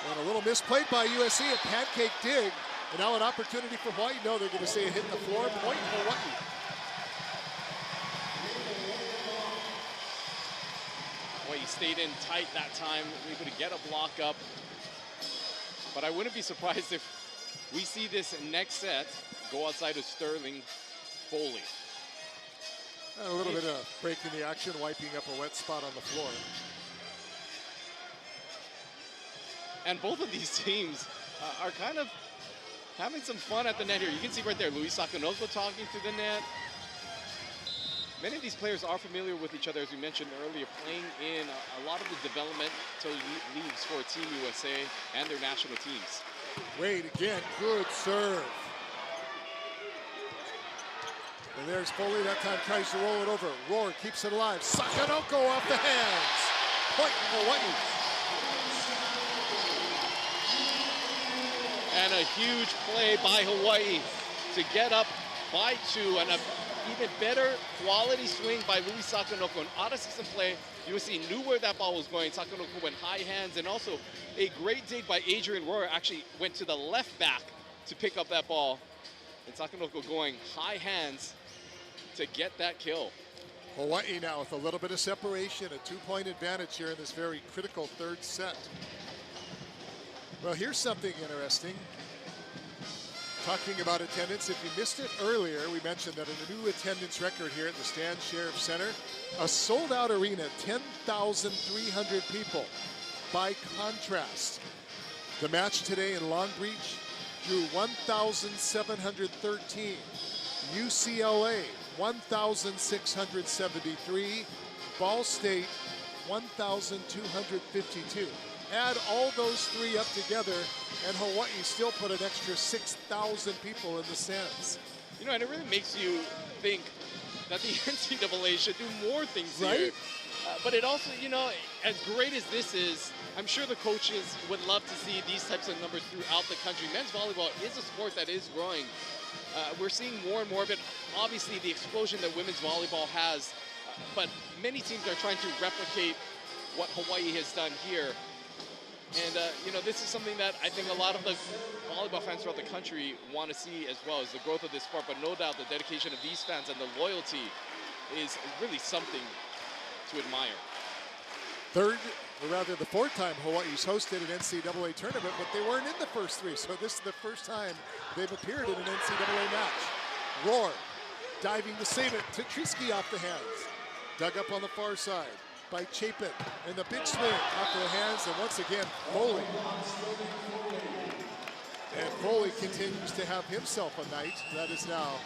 And a little misplayed by USC, a pancake dig. And now an opportunity for Hawaii. No, they're going to say it hit the floor. Point Hawaii. Hawaii stayed in tight that time, able to get a block up. But I wouldn't be surprised if we see this next set go outside of Sterling Foley. And a little bit of break in the action, wiping up a wet spot on the floor. And both of these teams are kind of having some fun at the net here. You can see right there, Luis Sakanoko talking to the net. Many of these players are familiar with each other, as we mentioned earlier, playing in a lot of the developmental leagues for Team USA and their national teams. Wade again, good serve. And there's Foley, that time tries to roll it over. Rohr keeps it alive. Sakanoko off the hands. Point Hawaii. And a huge play by Hawaii to get up by 2, and an even better quality swing by Luis Sakanoko. An out-of-system play. USC knew where that ball was going. Sakanoko went high hands, and also a great dig by Adrian Rohr. Actually went to the left back to pick up that ball. And Sakanoko going high hands to get that kill. Hawaii now with a little bit of separation, a 2-point advantage here in this very critical third set. Well, here's something interesting. Talking about attendance, if you missed it earlier, we mentioned that a new attendance record here at the Stan Sheriff Center. A sold-out arena, 10,300 people. By contrast, the match today in Long Beach drew 1,713. UCLA, 1,673. Ball State, 1,252. Add all those three up together, and Hawaii still put an extra 6,000 people in the stands. You know, and it really makes you think that the NCAA should do more things right? here. But it also, you know, as great as this is, I'm sure the coaches would love to see these types of numbers throughout the country. Men's volleyball is a sport that is growing. We're seeing more and more of it. Obviously, the explosion that women's volleyball has, but many teams are trying to replicate what Hawaii has done here. And, you know, this is something that I think a lot of the volleyball fans throughout the country want to see as well, as the growth of this sport. But no doubt the dedication of these fans and the loyalty is really something to admire. The fourth time Hawaii's hosted an NCAA tournament, but they weren't in the first three. So this is the first time they've appeared in an NCAA match. Roar, diving to save it. Tetrisky off the hands. Dug up on the far side by Chapin. And the big swing off the hands, and once again, Foley. And Foley continues to have himself a night. That is now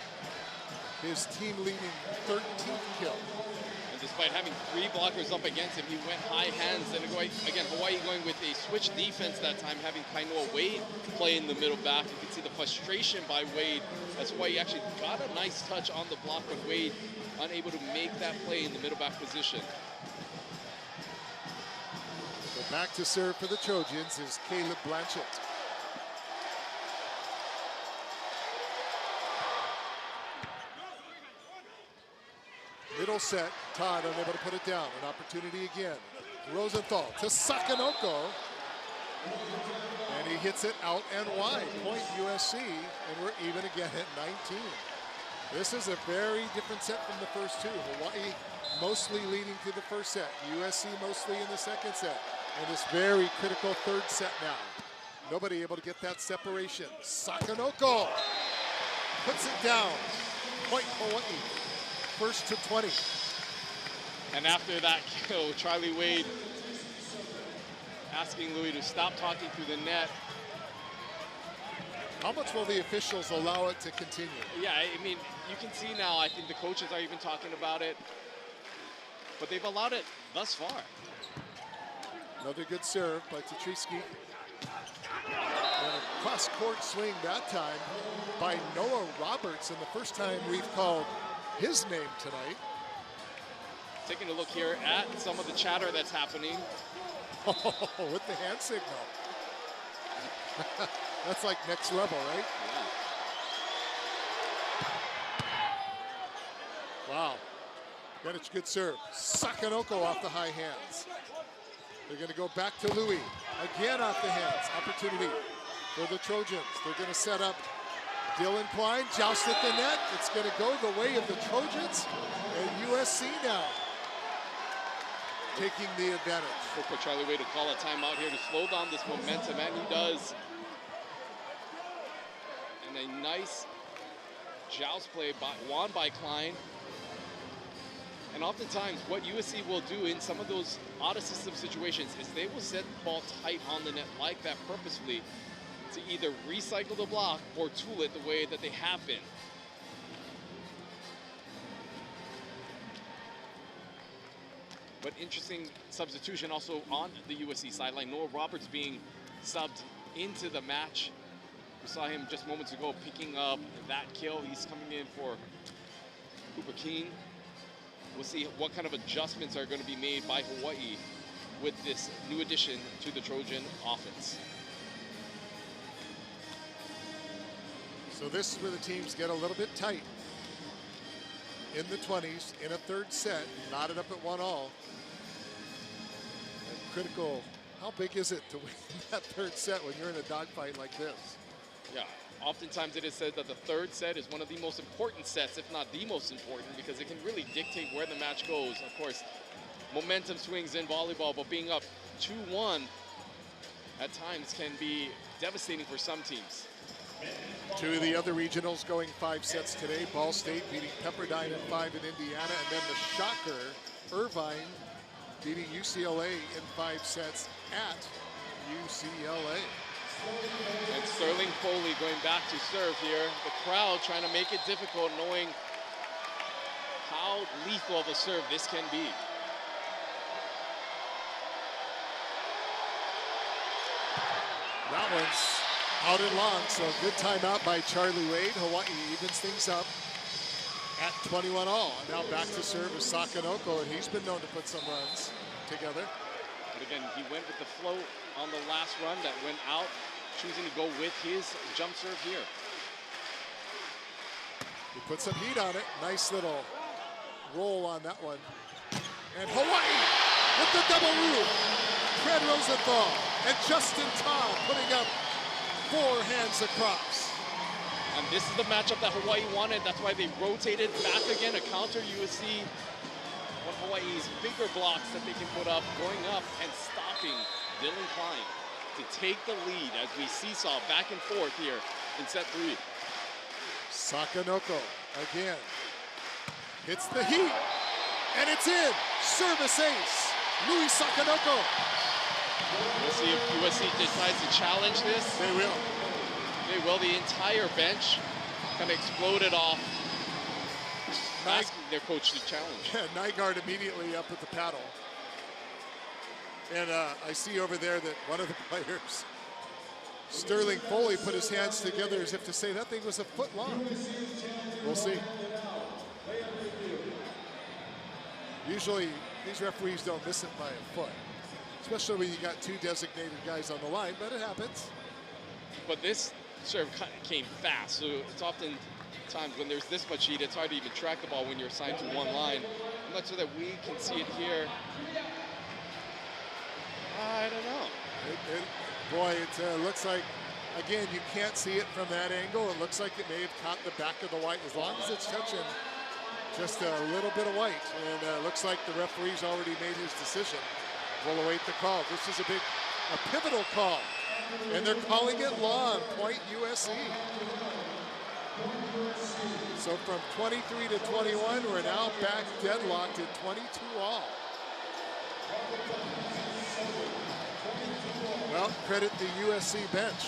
his team-leading 13th kill. And despite having three blockers up against him, he went high hands. And again, Hawaii going with a switch defense that time, having Kainoa Wade play in the middle back. You can see the frustration by Wade as Hawaii actually got a nice touch on the block, but Wade unable to make that play in the middle back position. So back to serve for the Trojans is Caleb Blanchett. Middle set, Todd unable to put it down. An opportunity again. Rosenthal to Sakanoko. And he hits it out and wide. Point USC, and we're even again at 19. This is a very different set from the first two. Hawaii mostly leading through the first set. USC mostly in the second set. And this very critical third set now. Nobody able to get that separation. Sakanoko puts it down. Point Hawaii. First to 20. And after that kill, Charlie Wade asking Louis to stop talking through the net. How much will the officials allow it to continue? Yeah, I mean, you can see now, I think the coaches are even talking about it, but they've allowed it thus far. Another good serve by Tetrisky. And a cross-court swing that time by Noah Roberts, and the first time we've called his name tonight. Taking a look here at some of the chatter that's happening. Oh, with the hand signal. That's like next level, right? Yeah. Wow. Got a good serve. Sakanoko off the high hands. They're going to go back to Louis. Again off the hands. Opportunity for the Trojans. They're going to set up Dylan Klein, joust at the net. It's going to go the way of the Trojans. And USC now taking the advantage. Look for Charlie Wade to call a timeout here to slow down this momentum, and he does. And a nice joust play won by Klein. And oftentimes, what USC will do in some of those out-of-system situations is they will set the ball tight on the net like that purposefully to either recycle the block or tool it the way that they have been. But interesting substitution also on the USC sideline. Noah Roberts being subbed into the match. We saw him just moments ago picking up that kill. He's coming in for Cooper Keene. We'll see what kind of adjustments are going to be made by Hawaii with this new addition to the Trojan offense. So this is where the teams get a little bit tight. In the 20s, in a third set, knotted up at 1-all. And critical, how big is it to win that third set when you're in a dogfight like this? Yeah, oftentimes it is said that the third set is one of the most important sets, if not the most important, because it can really dictate where the match goes. Of course, momentum swings in volleyball, but being up 2-1 at times can be devastating for some teams. Two of the other regionals going 5 sets today. Ball State beating Pepperdine in 5 in Indiana, and then the shocker, Irvine beating UCLA in 5 sets at UCLA. And Sterling Foley going back to serve here. The crowd trying to make it difficult, knowing how lethal of a serve this can be. That one's out and long, so good timeout by Charlie Wade. Hawaii evens things up at 21 all. And now back to serve is Sakanoko, and he's been known to put some runs together. But again, he went with the float on the last run that went out, choosing to go with his jump serve here. He put some heat on it. Nice little roll on that one. And Hawaii with the double roof. Fred Rosenthal and Justin Todd putting up 4 hands across. And this is the matchup that Hawaii wanted. That's why they rotated back again to counter USC. One of Hawaii's bigger blocks that they can put up, going up and stopping Dylan Klein to take the lead as we seesaw back and forth here in set 3. Sakanoko again hits the heat, and it's in. Service ace, Louis Sakanoko. We'll see if USC decides to challenge this. They will. They will. The entire bench kind of exploded off, asking their coach to challenge. Yeah, Nygaard immediately up at the paddle. And I see over there that one of the players, Sterling Foley, put his hands together as if to say that thing was a foot long. We'll see. Usually, these referees don't miss it by a foot, especially when you got 2 designated guys on the line, but it happens. But this serve came fast, so it's often times when there's this much heat, it's hard to even track the ball when you're assigned to one line. I'm not sure that we can see it here. I don't know. Boy, it looks like, again, you can't see it from that angle. It looks like it may have caught the back of the white, as long as it's touching just a little bit of white. And it looks like the referee's already made his decision. We'll await the call. This is a pivotal call. And they're calling it long, point USC. So from 23 to 21, we're now back deadlocked at 22 all. Well, credit the USC bench.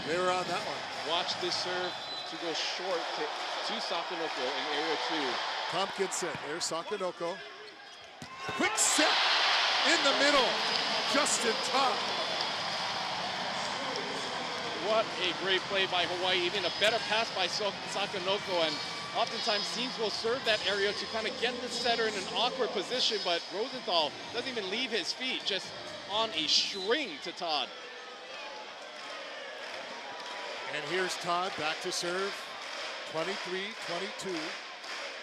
They were on that one. Watch this serve to go short to Sakanoko in area 2. Tompkinson, there's Sakanoko. Quick set in the middle. Justin Todd. What a great play by Hawaii. Even a better pass by Sakanoko. And oftentimes teams will serve that area to kind of get the setter in an awkward position, but Rosenthal doesn't even leave his feet, just on a string to Todd. And here's Todd back to serve. 23-22.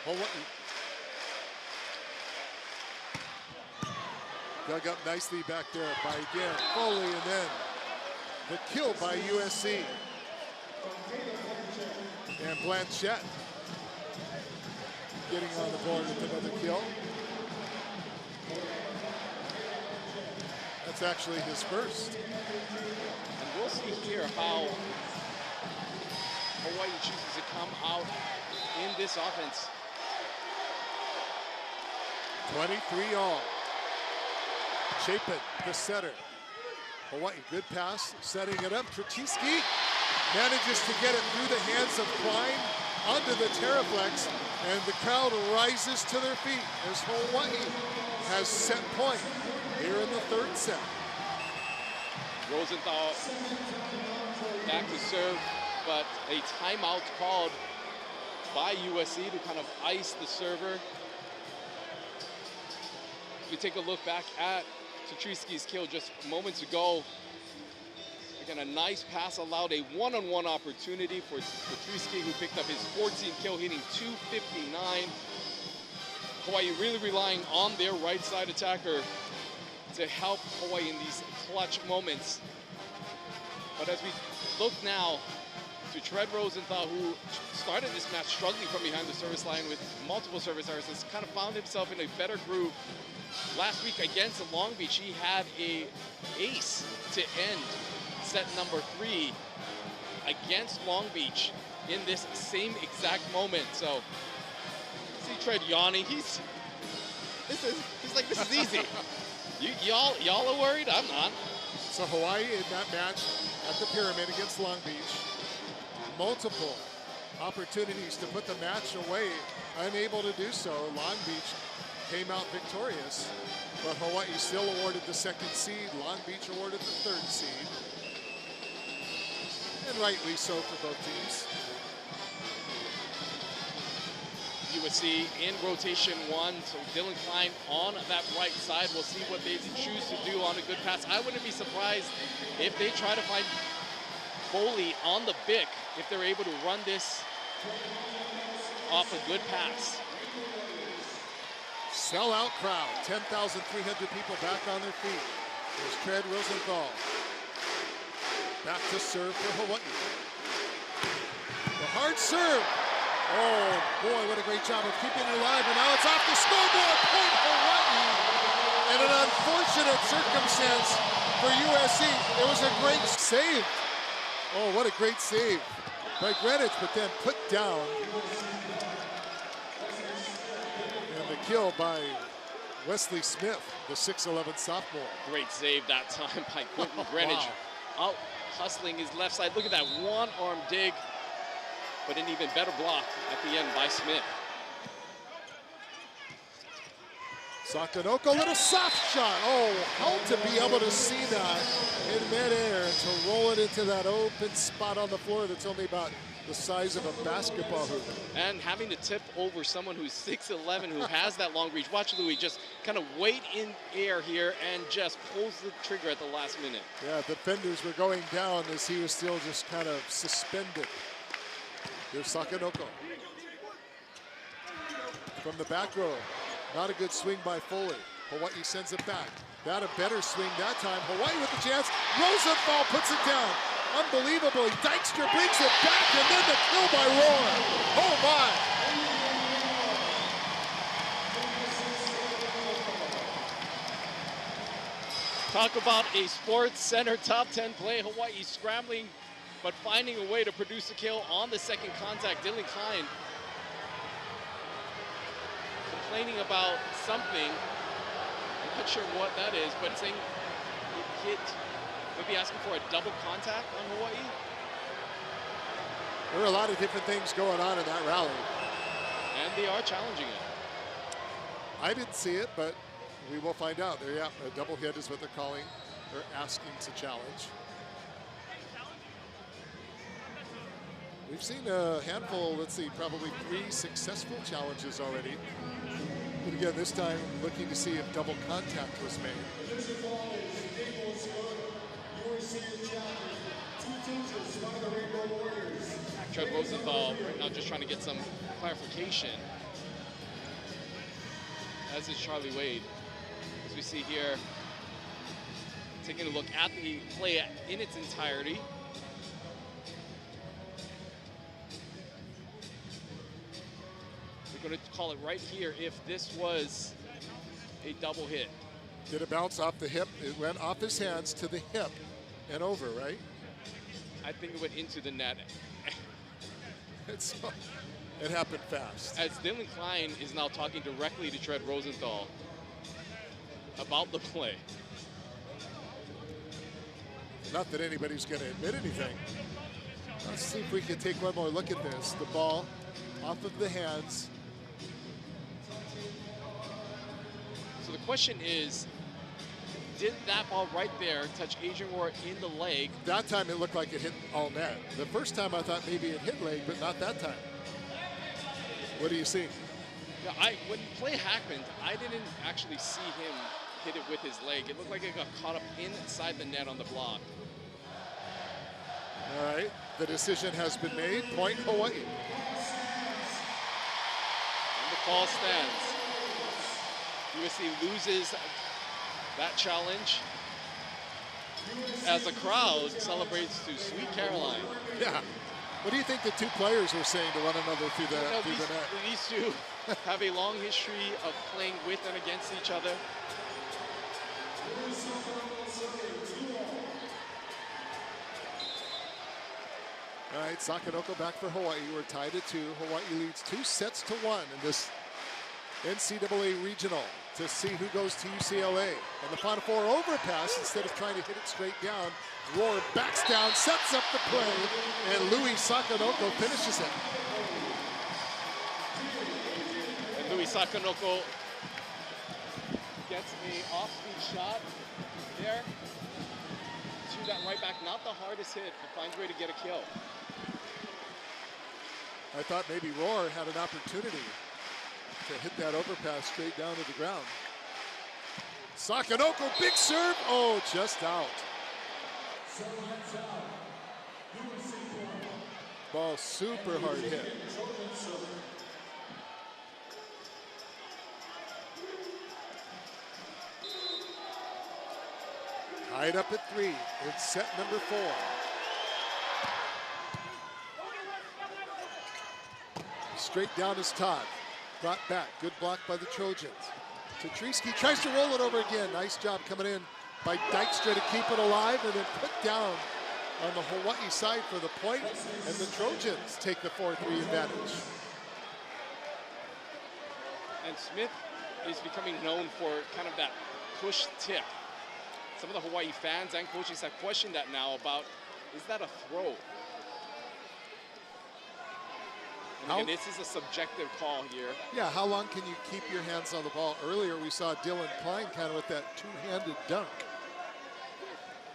Hawaii. Dug up nicely back there by, again, Foley, and then the kill by USC. And Blanchette getting on the board with another kill. That's actually his first. And we'll see here how Hawaii chooses to come out in this offense. 23 all. Chapin, the setter. Hawaii, good pass, setting it up. Trachisky manages to get it through the hands of Klein onto the Terraflex, and the crowd rises to their feet as Hawaii has set point here in the 3rd set. Rosenthal back to serve, but a timeout called by USC to kind of ice the server. If we take a look back at Satriski's kill just moments ago, again, a nice pass allowed a one-on-one opportunity for Satriski, who picked up his 14th kill, hitting 259. Hawaii really relying on their right side attacker to help Hawaii in these clutch moments. But as we look now to Tread Rosenthal, who started this match struggling from behind the service line with multiple service errors, has kind of found himself in a better groove. Last week against Long Beach, he had a ace to end set number 3 against Long Beach in this same exact moment. So, see Tread yawning. He's like, this is easy. Y'all are worried? I'm not. So Hawaii in that match at the Pyramid against Long Beach, multiple opportunities to put the match away, unable to do so. Long Beach came out victorious, but Hawaii still awarded the 2nd seed. Long Beach awarded the 3rd seed. And rightly so for both teams. USC in rotation 1, so Dylan Klein on that right side. We'll see what they choose to do on a good pass. I wouldn't be surprised if they try to find Foley on the Bic, if they're able to run this off a good pass. Sellout crowd, 10,300 people back on their feet. There's Tread Rosenthal. Back to serve for Hawaii. The hard serve. Oh boy, what a great job of keeping it alive. And now it's off the scoreboard. Point Hawaii. And an unfortunate circumstance for USC. It was a great save. Oh, what a great save by Greenwich, but then put down. And the kill by Wesley Smith, the 6'11" sophomore. Great save that time by Quentin Greenwich. Wow. Out hustling his left side. Look at that one-arm dig, but an even better block at the end by Smith. Sakanoko, little soft shot. Oh, how to be able to see that in midair and to roll it into that open spot on the floor that's only about the size of a basketball hoop. And having to tip over someone who's 6'11", who has that long reach. Watch Louis just kind of wait in air here and just pulls the trigger at the last minute. Yeah, the defenders were going down as he was still just kind of suspended. Here's Sakanoko. From the back row. Not a good swing by Foley. Hawaii sends it back. Not a better swing that time. Hawaii with the chance. Rosenthal puts it down. Unbelievably. Dykstra brings it back, and then the kill by Rohr. Oh my! Talk about a Sports Center top 10 play. Hawaii scrambling, but finding a way to produce a kill on the second contact. Dylan Klein complaining about something. I'm not sure what that is, but saying it hit, maybe asking for a double contact on Hawaii. There are a lot of different things going on in that rally. And they are challenging it. I didn't see it, but we will find out. There, yeah, a double hit is what they're calling. They're asking to challenge. We've seen a handful, let's see, probably 3 successful challenges already. But again, this time looking to see if double contact was made. Trev Rosenthal right now just trying to get some clarification. As is Charlie Wade. As we see here, taking a look at the play in its entirety. We're going to call it right here if this was a double hit. Did it bounce off the hip? It went off his hands to the hip and over, right? I think it went into the net. It happened fast. As Dylan Klein is now talking directly to Trev Rosenthal about the play. Not that anybody's going to admit anything. Let's see if we can take one more look at this. The ball off of the hands. So the question is, did that ball right there touch Adrian Rohr in the leg? That time it looked like it hit all net. The first time I thought maybe it hit leg, but not that time. What do you see? Yeah, when the play happened, I didn't actually see him hit it with his leg. It looked like it got caught up inside the net on the block. All right, the decision has been made. Point Hawaii. And the call stands. USC loses that challenge. as the crowd celebrates to Sweet Caroline. Yeah. What do you think the two players were saying to one another through the, through the net? These two have a long history of playing with and against each other. All right, Sakanoko back for Hawaii. We're tied at 2. Hawaii leads 2-1 in this NCAA regional to see who goes to UCLA. And the Final Four overpass, instead of trying to hit it straight down, Roar backs down, sets up the play, and Louis Sakanoko finishes it. And Louis Sakanoko gets a off-speed shot there to that right back. Not the hardest hit, but finds a way to get a kill. I thought maybe Roar had an opportunity to hit that overpass straight down to the ground. Sakanoko, big serve. Oh, just out. Ball super hard hit. Tied up at 3 in set number 4. Straight down is Todd. Brought back, good block by the Trojans. Tetrisky tries to roll it over again. Nice job coming in by Dykstra to keep it alive and then put down on the Hawaii side for the point, and the Trojans take the 4-3 advantage. And Smith is becoming known for kind of that push tip. Some of the Hawaii fans and coaches have questioned that now about, is that a throw? And again, this is a subjective call here. Yeah, how long can you keep your hands on the ball? Earlier we saw Dylan Klein kind of with that two-handed dunk.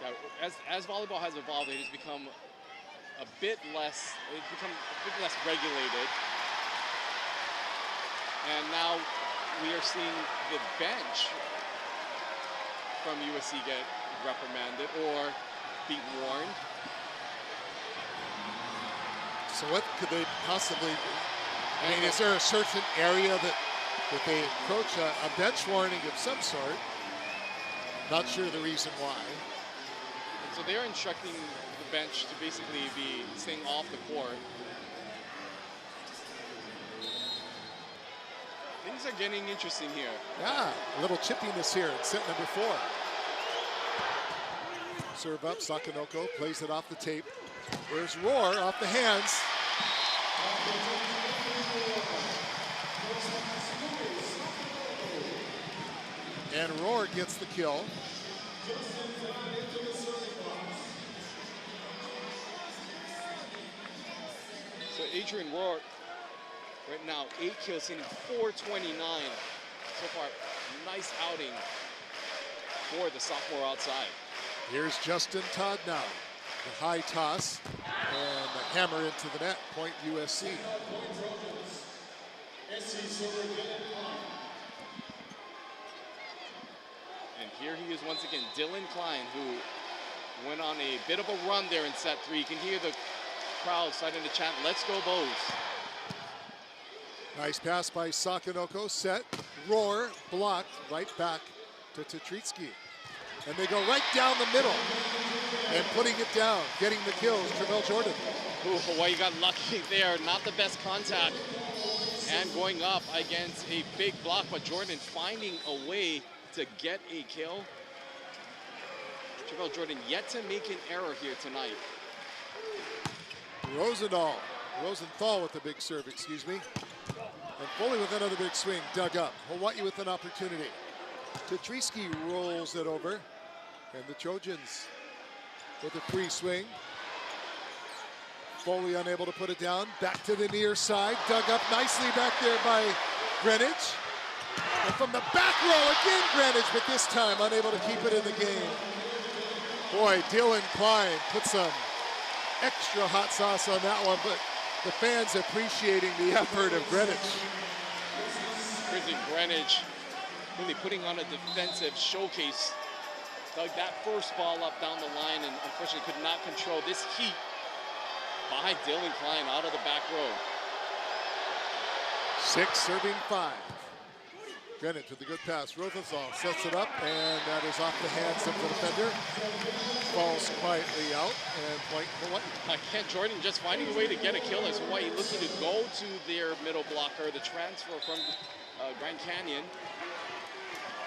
Yeah, as volleyball has evolved, it has become a bit less, regulated. And now we are seeing the bench from USC get reprimanded or be warned. So what could they possibly, I mean, is there a certain area that they approach a bench warning of some sort? Not sure the reason why. And so they're instructing the bench to basically be staying off the court. Things are getting interesting here. Yeah, a little chippiness here in set number 4. Serve up, Sakanoko plays it off the tape. There's Roar off the hands. And Roar gets the kill. So Adrian Roar, right now, 8 kills, hitting 429. So far, nice outing for the sophomore outside. Here's Justin Todd now. The high toss and the hammer into the net, point USC. And here he is once again, Dylan Klein, who went on a bit of a run there in set 3. You can hear the crowd starting to chant, "Let's go Bows." Nice pass by Sakanoko, set, Roar, blocked, right back to Tetrisky. And they go right down the middle and putting it down, getting the kills, Travell Jordan. Ooh, Hawaii got lucky there, not the best contact. And going up against a big block, but Jordan finding a way to get a kill. Travell Jordan yet to make an error here tonight. Rosenthal with the big serve, excuse me. And Foley with another big swing, dug up. Hawaii with an opportunity. Tetrisky rolls it over. And the Trojans with a free swing. Foley unable to put it down. Back to the near side. Dug up nicely back there by Greenwich. And from the back row again, Greenwich, but this time unable to keep it in the game. Boy, Dylan Klein put some extra hot sauce on that one, but the fans appreciating the effort of Greenwich. Greenwich really putting on a defensive showcase. Dug that first ball up down the line and unfortunately could not control this heat by Dylan Klein out of the back row. 6 serving 5. Greenwich with a good pass. Rosenthal sets it up, and that is off the hands of the defender. Falls quietly out, and point Hawaii. Kent Jordan just finding a way to get a kill as Hawaii looking to go to their middle blocker, the transfer from Grand Canyon.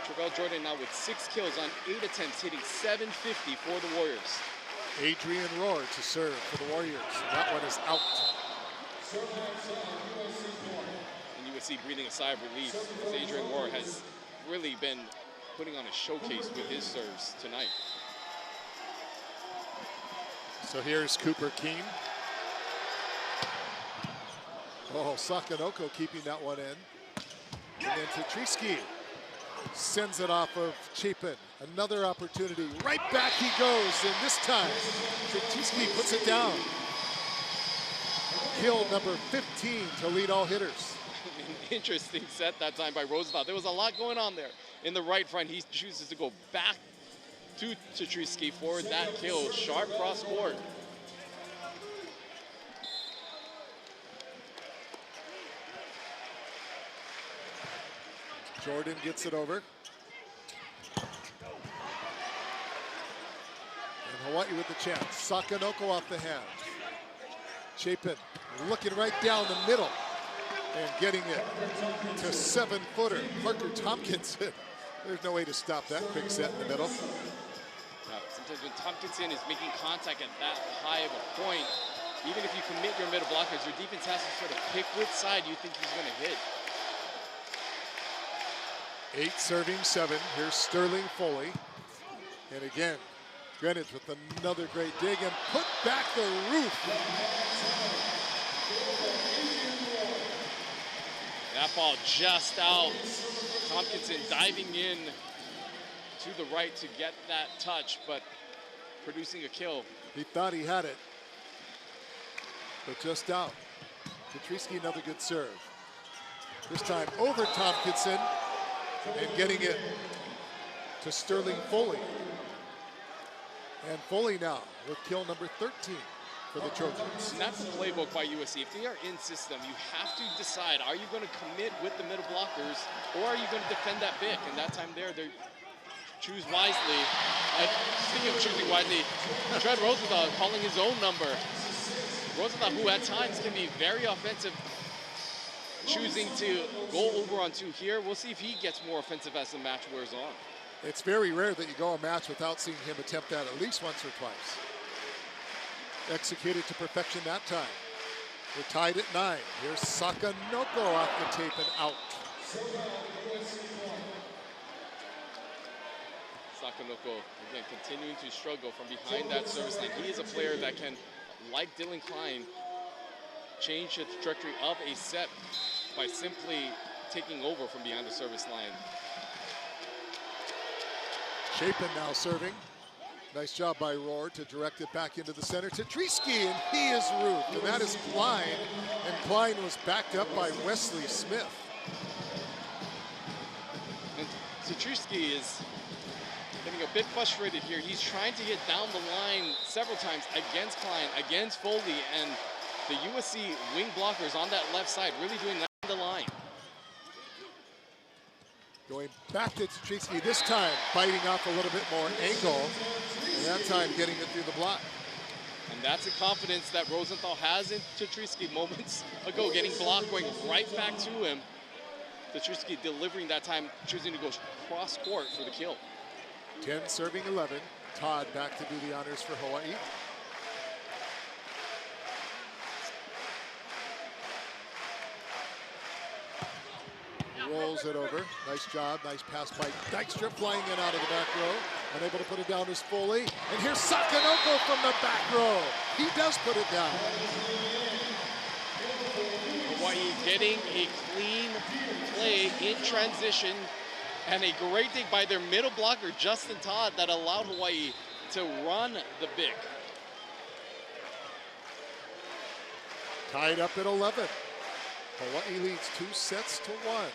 Travell Jordan now with 6 kills on 8 attempts, hitting .750 for the Warriors. Adrian Rohr to serve for the Warriors. That one is out. And USC breathing a sigh of relief as Adrian Rohr has really been putting on a showcase with his serves tonight. So here's Cooper Keene. Oh, Sakanoko keeping that one in. And then Tetrisky sends it off of Chapin. Another opportunity. Right back he goes, and this time Tetrisky puts it down. Kill number 15 to lead all hitters. An interesting set that time by Rosenthal. There was a lot going on there. In the right front, he chooses to go back to Tetrisky for that kill. Sharp cross court. Jordan gets it over. And Hawaii with the chance. Sakanoko off the hands. Chapin looking right down the middle and getting it to 7-footer. Parker Tompkinson. There's no way to stop that quick set in the middle. Sometimes when Tompkinson is making contact at that high of a point, even if you commit your middle blockers, your defense has to sort of pick which side you think he's going to hit. 8 serving 7. Here's Sterling Foley. And again, Greenwich with another great dig and put back the roof. That ball just out. Tompkinson diving in to the right to get that touch, but producing a kill. He thought he had it, but just out. Tetrisky, another good serve. This time over Tompkinson and getting it to Sterling Foley. And Foley now with kill number 13 for the Trojans. And that's the playbook by USC. If they are in system, you have to decide, are you going to commit with the middle blockers or are you going to defend that pick? And that time there, they choose wisely. Speaking of choosing wisely, Trent Rosenthal calling his own number. Rosenthal, who at times can be very offensive, choosing to go over on 2 here. We'll see if he gets more offensive as the match wears on. It's very rare that you go a match without seeing him attempt that at least once or twice. Executed to perfection that time. We're tied at 9. Here's Sakanoko off the tape and out. Sakanoko, again, continuing to struggle from behind that service line. He is a player that can, like Dylan Klein, change the trajectory of a set by simply taking over from behind the service line. Chapin now serving. Nice job by Rohr to direct it back into the center to Tetrisky, and he is roofed. And that is Klein, and Klein was backed up by Wesley Smith. And Tetrisky is getting a bit frustrated here. He's trying to get down the line several times against Klein, against Foley, and the USC wing blockers on that left side really doing that on the line. Going back to Tetrisky, this time biting off a little bit more angle, and that time getting it through the block. And that's the confidence that Rosenthal has in Tetrisky moments ago, getting blocked, going right back to him. Tetrisky delivering that time, choosing to go cross court for the kill. 10 serving 11. Todd back to do the honors for Hawaii. Rolls it over. Nice job. Nice pass by Dykstra, flying in out of the back row. Unable to put it down is Foley. And here's Sakanoko from the back row. He does put it down. Hawaii getting a clean play in transition. And a great dig by their middle blocker, Justin Todd, that allowed Hawaii to run the big. Tied up at 11. Hawaii leads 2-1.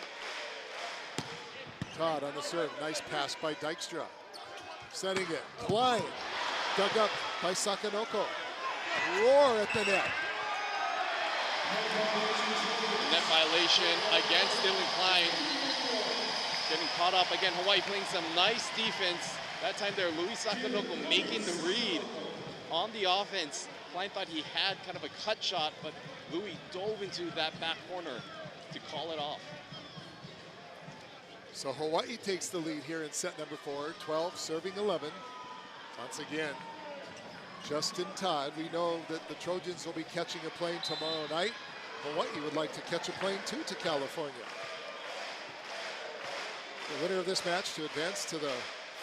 Todd on the serve. Nice pass by Dykstra. Setting it. Klein. Dug up by Sakanoko. Rohr at the net. Net violation against Dylan Klein. Getting caught up again. Hawaii playing some nice defense. That time there, Luis Sakanoko making the read on the offense. Klein thought he had kind of a cut shot, but Louis dove into that back corner to call it off. So Hawaii takes the lead here in set number 4, 12 serving 11. Once again, Justin Todd. We know that the Trojans will be catching a plane tomorrow night. Hawaii would like to catch a plane too to California. The winner of this match to advance to the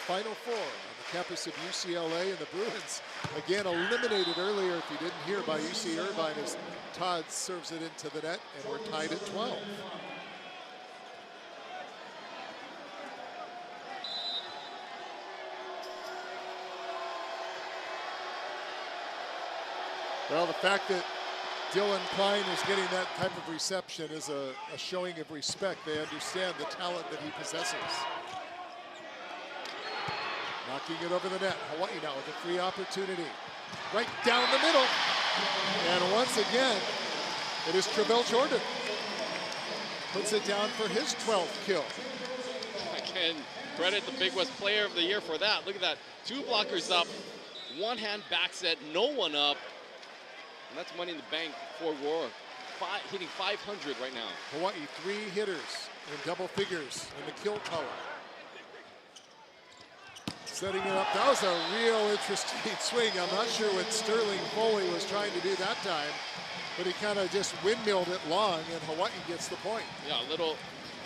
Final Four on the campus of UCLA, and the Bruins again eliminated earlier, if you didn't hear, by UC Irvine as Todd serves it into the net, and we're tied at 12. Well, the fact that Dylan Klein is getting that type of reception is a showing of respect. They understand the talent that he possesses. Knocking it over the net. Hawaii now with a free opportunity. Right down the middle. And once again, it is Travell Jordan. Puts it down for his 12th kill. Again, credit the Big West Player of the Year for that. Look at that. 2 blockers up. One hand back set. No one up. And that's money in the bank for Roar. Hitting 500 right now. Hawaii 3 hitters in double figures in the kill column. Setting it up. That was a real interesting swing. I'm not sure what Sterling Foley was trying to do that time, but he kind of just windmilled it long, and Hawaii gets the point. Yeah, a little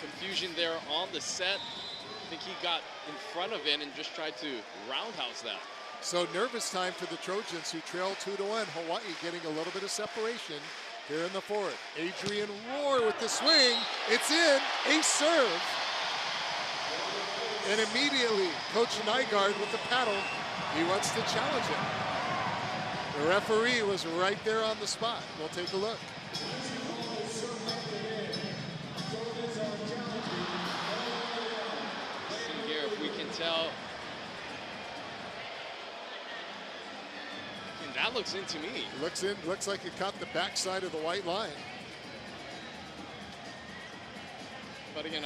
confusion there on the set. I think he got in front of it and just tried to roundhouse that. So nervous time for the Trojans, who trail 2-1. Hawaii getting a little bit of separation here in the fourth. Adrian Rohr with the swing. It's in. Ace serve. And immediately, Coach Nygaard with the paddle. He wants to challenge it. The referee was right there on the spot. We'll take a look. See here if we can tell. And that looks in to me. Looks like it caught the backside of the white line. But again,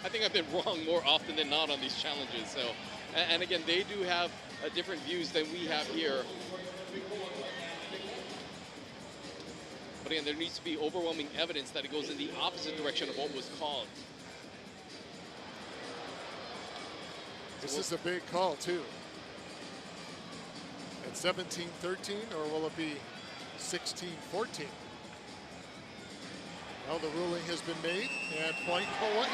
I think I've been wrong more often than not on these challenges. So, and again, they do have different views than we have here. But again, there needs to be overwhelming evidence that it goes in the opposite direction of what was called. This is a big call too. At 17-13, or will it be 16-14? Well, the ruling has been made, and point Hawaii.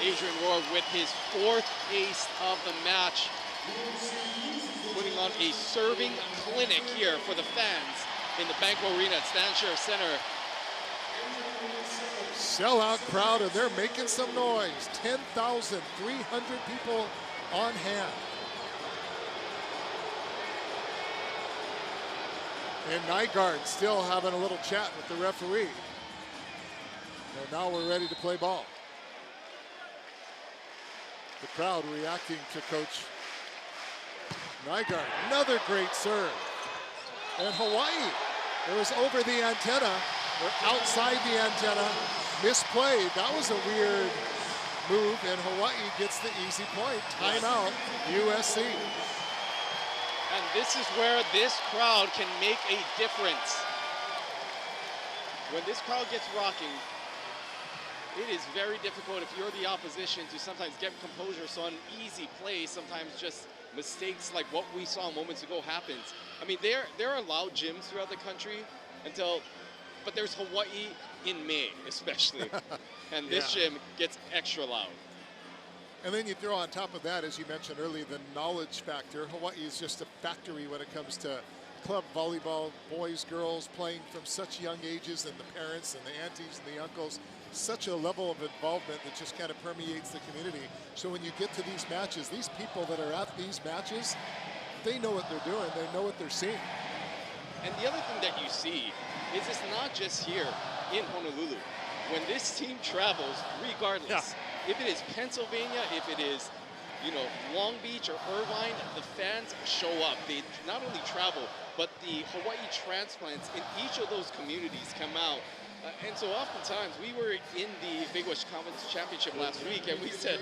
Adrian Rohr with his 4th ace of the match, putting on a serving clinic here for the fans in the Banco Arena at Stan Sheriff Center. Sellout crowd, and they're making some noise. 10,300 people on hand. And Nygaard still having a little chat with the referee. And now we're ready to play ball. The crowd reacting to Coach Nygaard. Another great serve. And Hawaii, it was over the antenna, or outside the antenna, misplayed. That was a weird move, and Hawaii gets the easy point. Timeout, USC. And this is where this crowd can make a difference. When this crowd gets rocking, it is very difficult if you're the opposition to sometimes get composure. So an easy play, sometimes just mistakes like what we saw moments ago happens. I mean, there are loud gyms throughout the country but there's Hawaii in May, especially. And this gym gets extra loud. And then you throw on top of that, as you mentioned earlier, the knowledge factor. Hawaii is just a factory when it comes to club volleyball, boys, girls, playing from such young ages, and the parents and the aunties and the uncles. Such a level of involvement that just kind of permeates the community. So when you get to these matches, these people that are at these matches, they know what they're doing. They know what they're seeing. And the other thing that you see is it's not just here in Honolulu. When this team travels, regardless, if it is Pennsylvania, if it is you know, Long Beach or Irvine, the fans show up. They not only travel, but the Hawaii transplants in each of those communities come out. And so oftentimes, we were in the Big West Conference Championship last week, and we said,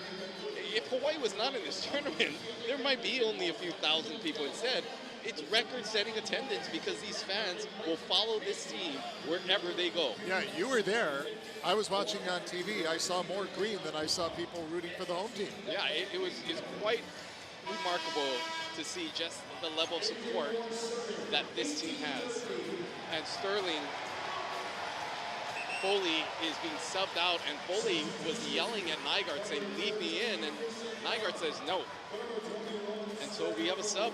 if Hawaii was not in this tournament, there might be only a few thousand people. Instead, it's record-setting attendance because these fans will follow this team wherever they go. Yeah, you were there. I was watching on TV. I saw more green than I saw people rooting for the home team. Yeah, it's quite remarkable to see just the level of support that this team has. And Sterling Foley is being subbed out, and Foley was yelling at Nygaard saying, leave me in, and Nygaard says no. And so we have a sub.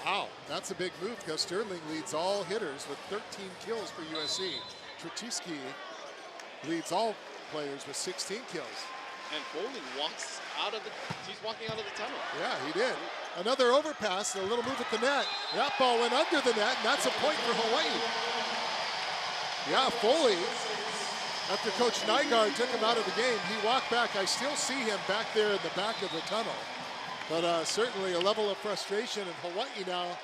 Wow, that's a big move because Sterling leads all hitters with 13 kills for USC. Tretiski leads all players with 16 kills. And Foley walks out of he's walking out of the tunnel. Yeah, he did. Another overpass, a little move at the net. That ball went under the net, and that's a point for Hawaii. Yeah, Foley, after Coach Nygaard took him out of the game, he walked back. I still see him back there in the back of the tunnel. But certainly a level of frustration, and Hawaii now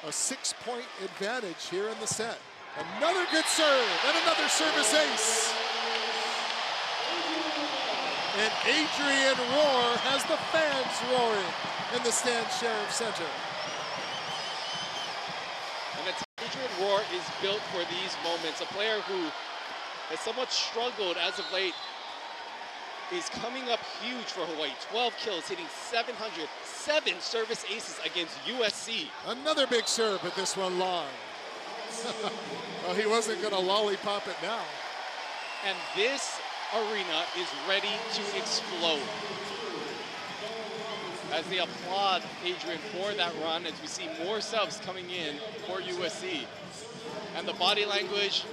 a 6-point advantage here in the set. Another good serve, and another service ace. And Adrian Rohr has the fans roaring in the Stan Sheriff Center. And Adrian Rohr is built for these moments. A player who has somewhat struggled as of late is coming up huge for Hawaii. 12 kills, hitting 707 service aces against USC. Another big serve, but this one long. Well, he wasn't going to lollipop it now. And this arena is ready to explode. As they applaud Adrian for that run, as we see more subs coming in for USC. And the body language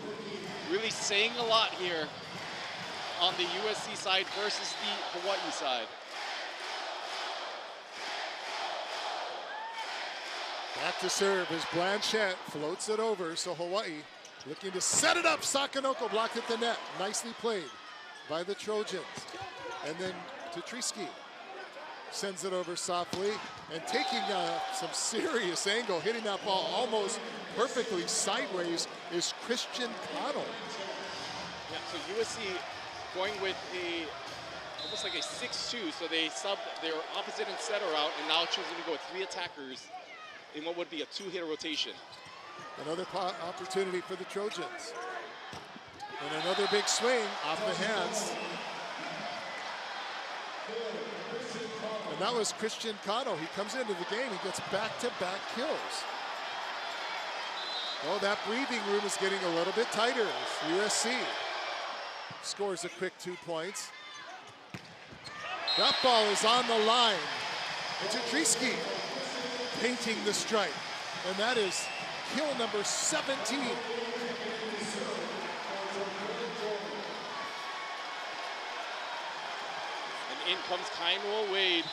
really saying a lot here on the USC side versus the Hawaii side. Back to serve as Blanchette floats it over, so Hawaii looking to set it up. Sakanoko blocked at the net. Nicely played by the Trojans. And then Tretiski sends it over softly and taking some serious angle, hitting that ball almost perfectly sideways is Christian Connell. Yeah, so USC going with almost like a 6-2, so they subbed their opposite and setter out, and now choosing to go with 3 attackers in what would be a 2-hitter rotation. Another opportunity for the Trojans. And another big swing off the hands. And that was Christian Cotto. He comes into the game, he gets back-to-back kills. Well, that breathing room is getting a little bit tighter. USC scores a quick 2 points. That ball is on the line. And Tretiski painting the stripe. And that is kill number 17. And in comes Kainua Wade,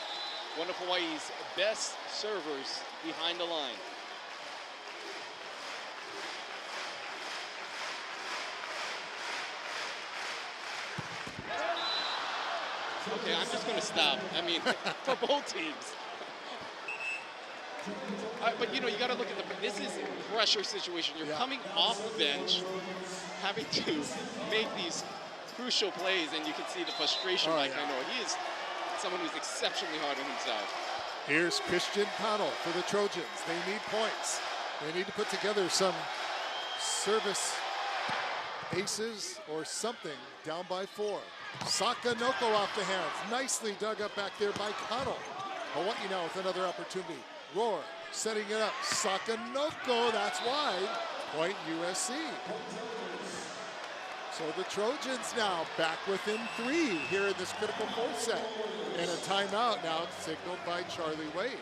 one of Hawaii's best servers behind the line. Okay, I'm just going to stop. I mean, for both teams. But, you know, you got to look at this is a pressure situation. You're coming off the bench, having to make these crucial plays, and you can see the frustration by Kainoa. He is someone who's exceptionally hard on himself. Here's Christian Connell for the Trojans. They need points. They need to put together some service aces or something down by 4. Sakanoko off the hands. Nicely dug up back there by Connell. Hawaii now with another opportunity. Rohr setting it up. Sakanoko, that's wide. Point USC. So the Trojans now back within 3 here in this critical 4th set. And a timeout now signaled by Charlie Wade.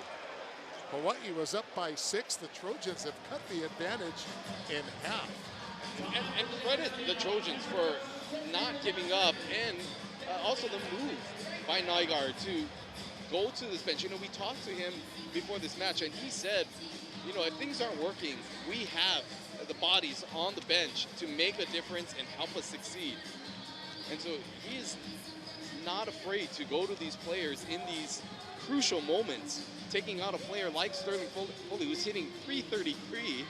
Hawaii was up by 6. The Trojans have cut the advantage in half. And credit the Trojans for not giving up, and also the move by Nygaard to go to this bench. You know, we talked to him before this match, and he said, you know, if things aren't working, we have the bodies on the bench to make a difference and help us succeed. And so he is not afraid to go to these players in these crucial moments, taking out a player like Sterling Foley, who's hitting .333,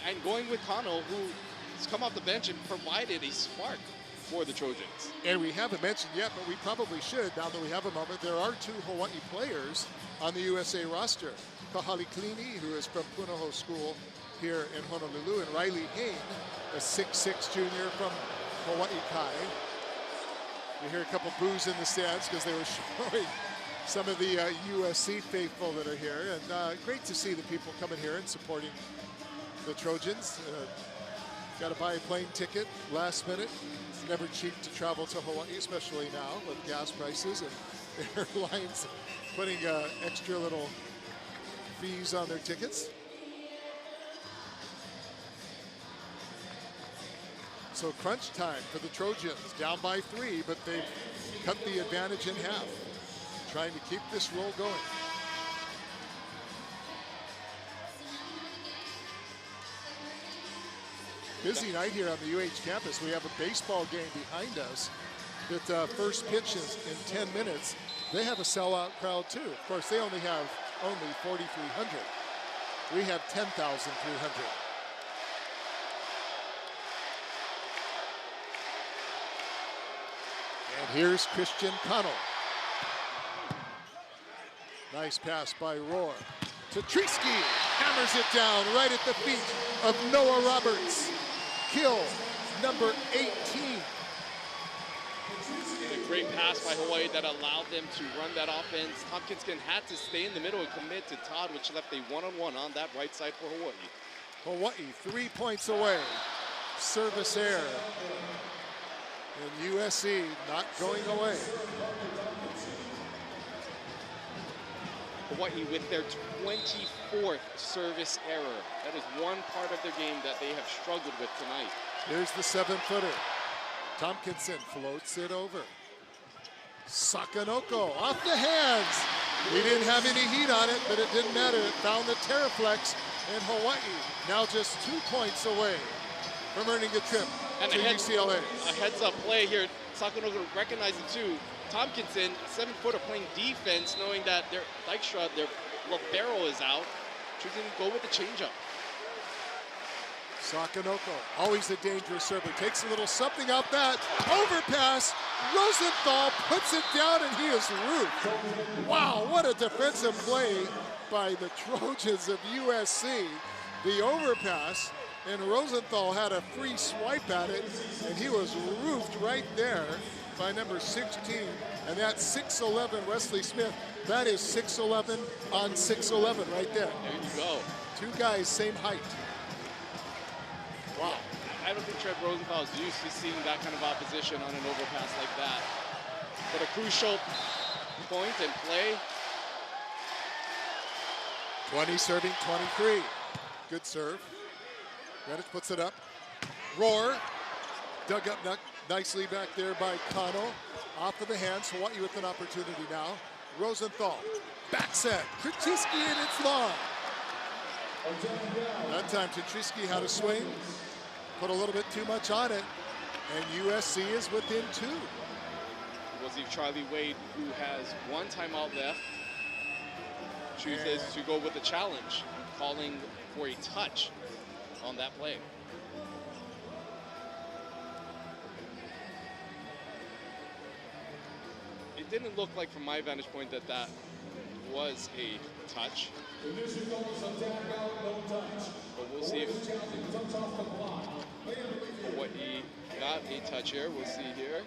and going with Kano, who's come off the bench and provided a spark for the Trojans. And we haven't mentioned yet, but we probably should, now that we have a moment, there are 2 Hawaii players on the USA roster. Kahali Klini, who is from Punahou School here in Honolulu, and Riley Hain, a 6'6" junior from Hawaii Kai. You hear a couple boos in the stands because they were showing some of the USC faithful that are here. And great to see the people coming here and supporting the Trojans. Got to buy a plane ticket last minute. It's never cheap to travel to Hawaii, especially now with gas prices and airlines putting extra little fees on their tickets. So crunch time for the Trojans, down by 3, but they've cut the advantage in half, trying to keep this roll going. Busy night here on the UH campus. We have a baseball game behind us that first pitch is in 10 minutes. They have a sellout crowd too. Of course, they only have 4,300. We have 10,300. And here's Christian Kano. Nice pass by Rohr. Tatriski hammers it down right at the feet of Noah Roberts. Kill number 18. And a great pass by Hawaii that allowed them to run that offense. Tompkinson had to stay in the middle and commit to Todd, which left a one-on-one on that right side for Hawaii. Hawaii 3 points away. Service error. And USC not going away. Hawaii with their 24th service error. That is one part of their game that they have struggled with tonight. Here's the 7-footer. Tompkinson floats it over. Sakanoko off the hands. We didn't have any heat on it, but it didn't matter. It found the Terraflex, and Hawaii now just 2 points away from earning a trip and to UCLA. A heads-up play here. Sakanoko recognizing too. Tompkinson, 7-footer, playing defense, knowing that their Dykstra, their libero is out, choosing to go with the changeup. Sakanoko, always a dangerous server, takes a little something out that. Overpass, Rosenthal puts it down, and he is roofed. Wow, what a defensive play by the Trojans of USC. The overpass, and Rosenthal had a free swipe at it, and he was roofed right there by number 16, and that's 6'11" Wesley Smith. That is 6'11" on 6'11" right there. There you go. 2 guys, same height. Wow. I don't think Trev Rosenthal is used to seeing that kind of opposition on an overpass like that. But a crucial point and play. 20 serving 23. Good serve. Greenwich puts it up. Rohr. Dug up nicely back there by Kano. Off of the hands. Hawaii with an opportunity now. Rosenthal. Back set. Tatriski, and it's long. That time Tatriski had a swing. Put a little bit too much on it. And USC is within 2. It was Charlie Wade, who has 1 timeout left, chooses to go with the challenge, calling for a touch on that play. It didn't look like, from my vantage point, that that was a touch. But we'll see if Hawaii got a touch here. We'll see here.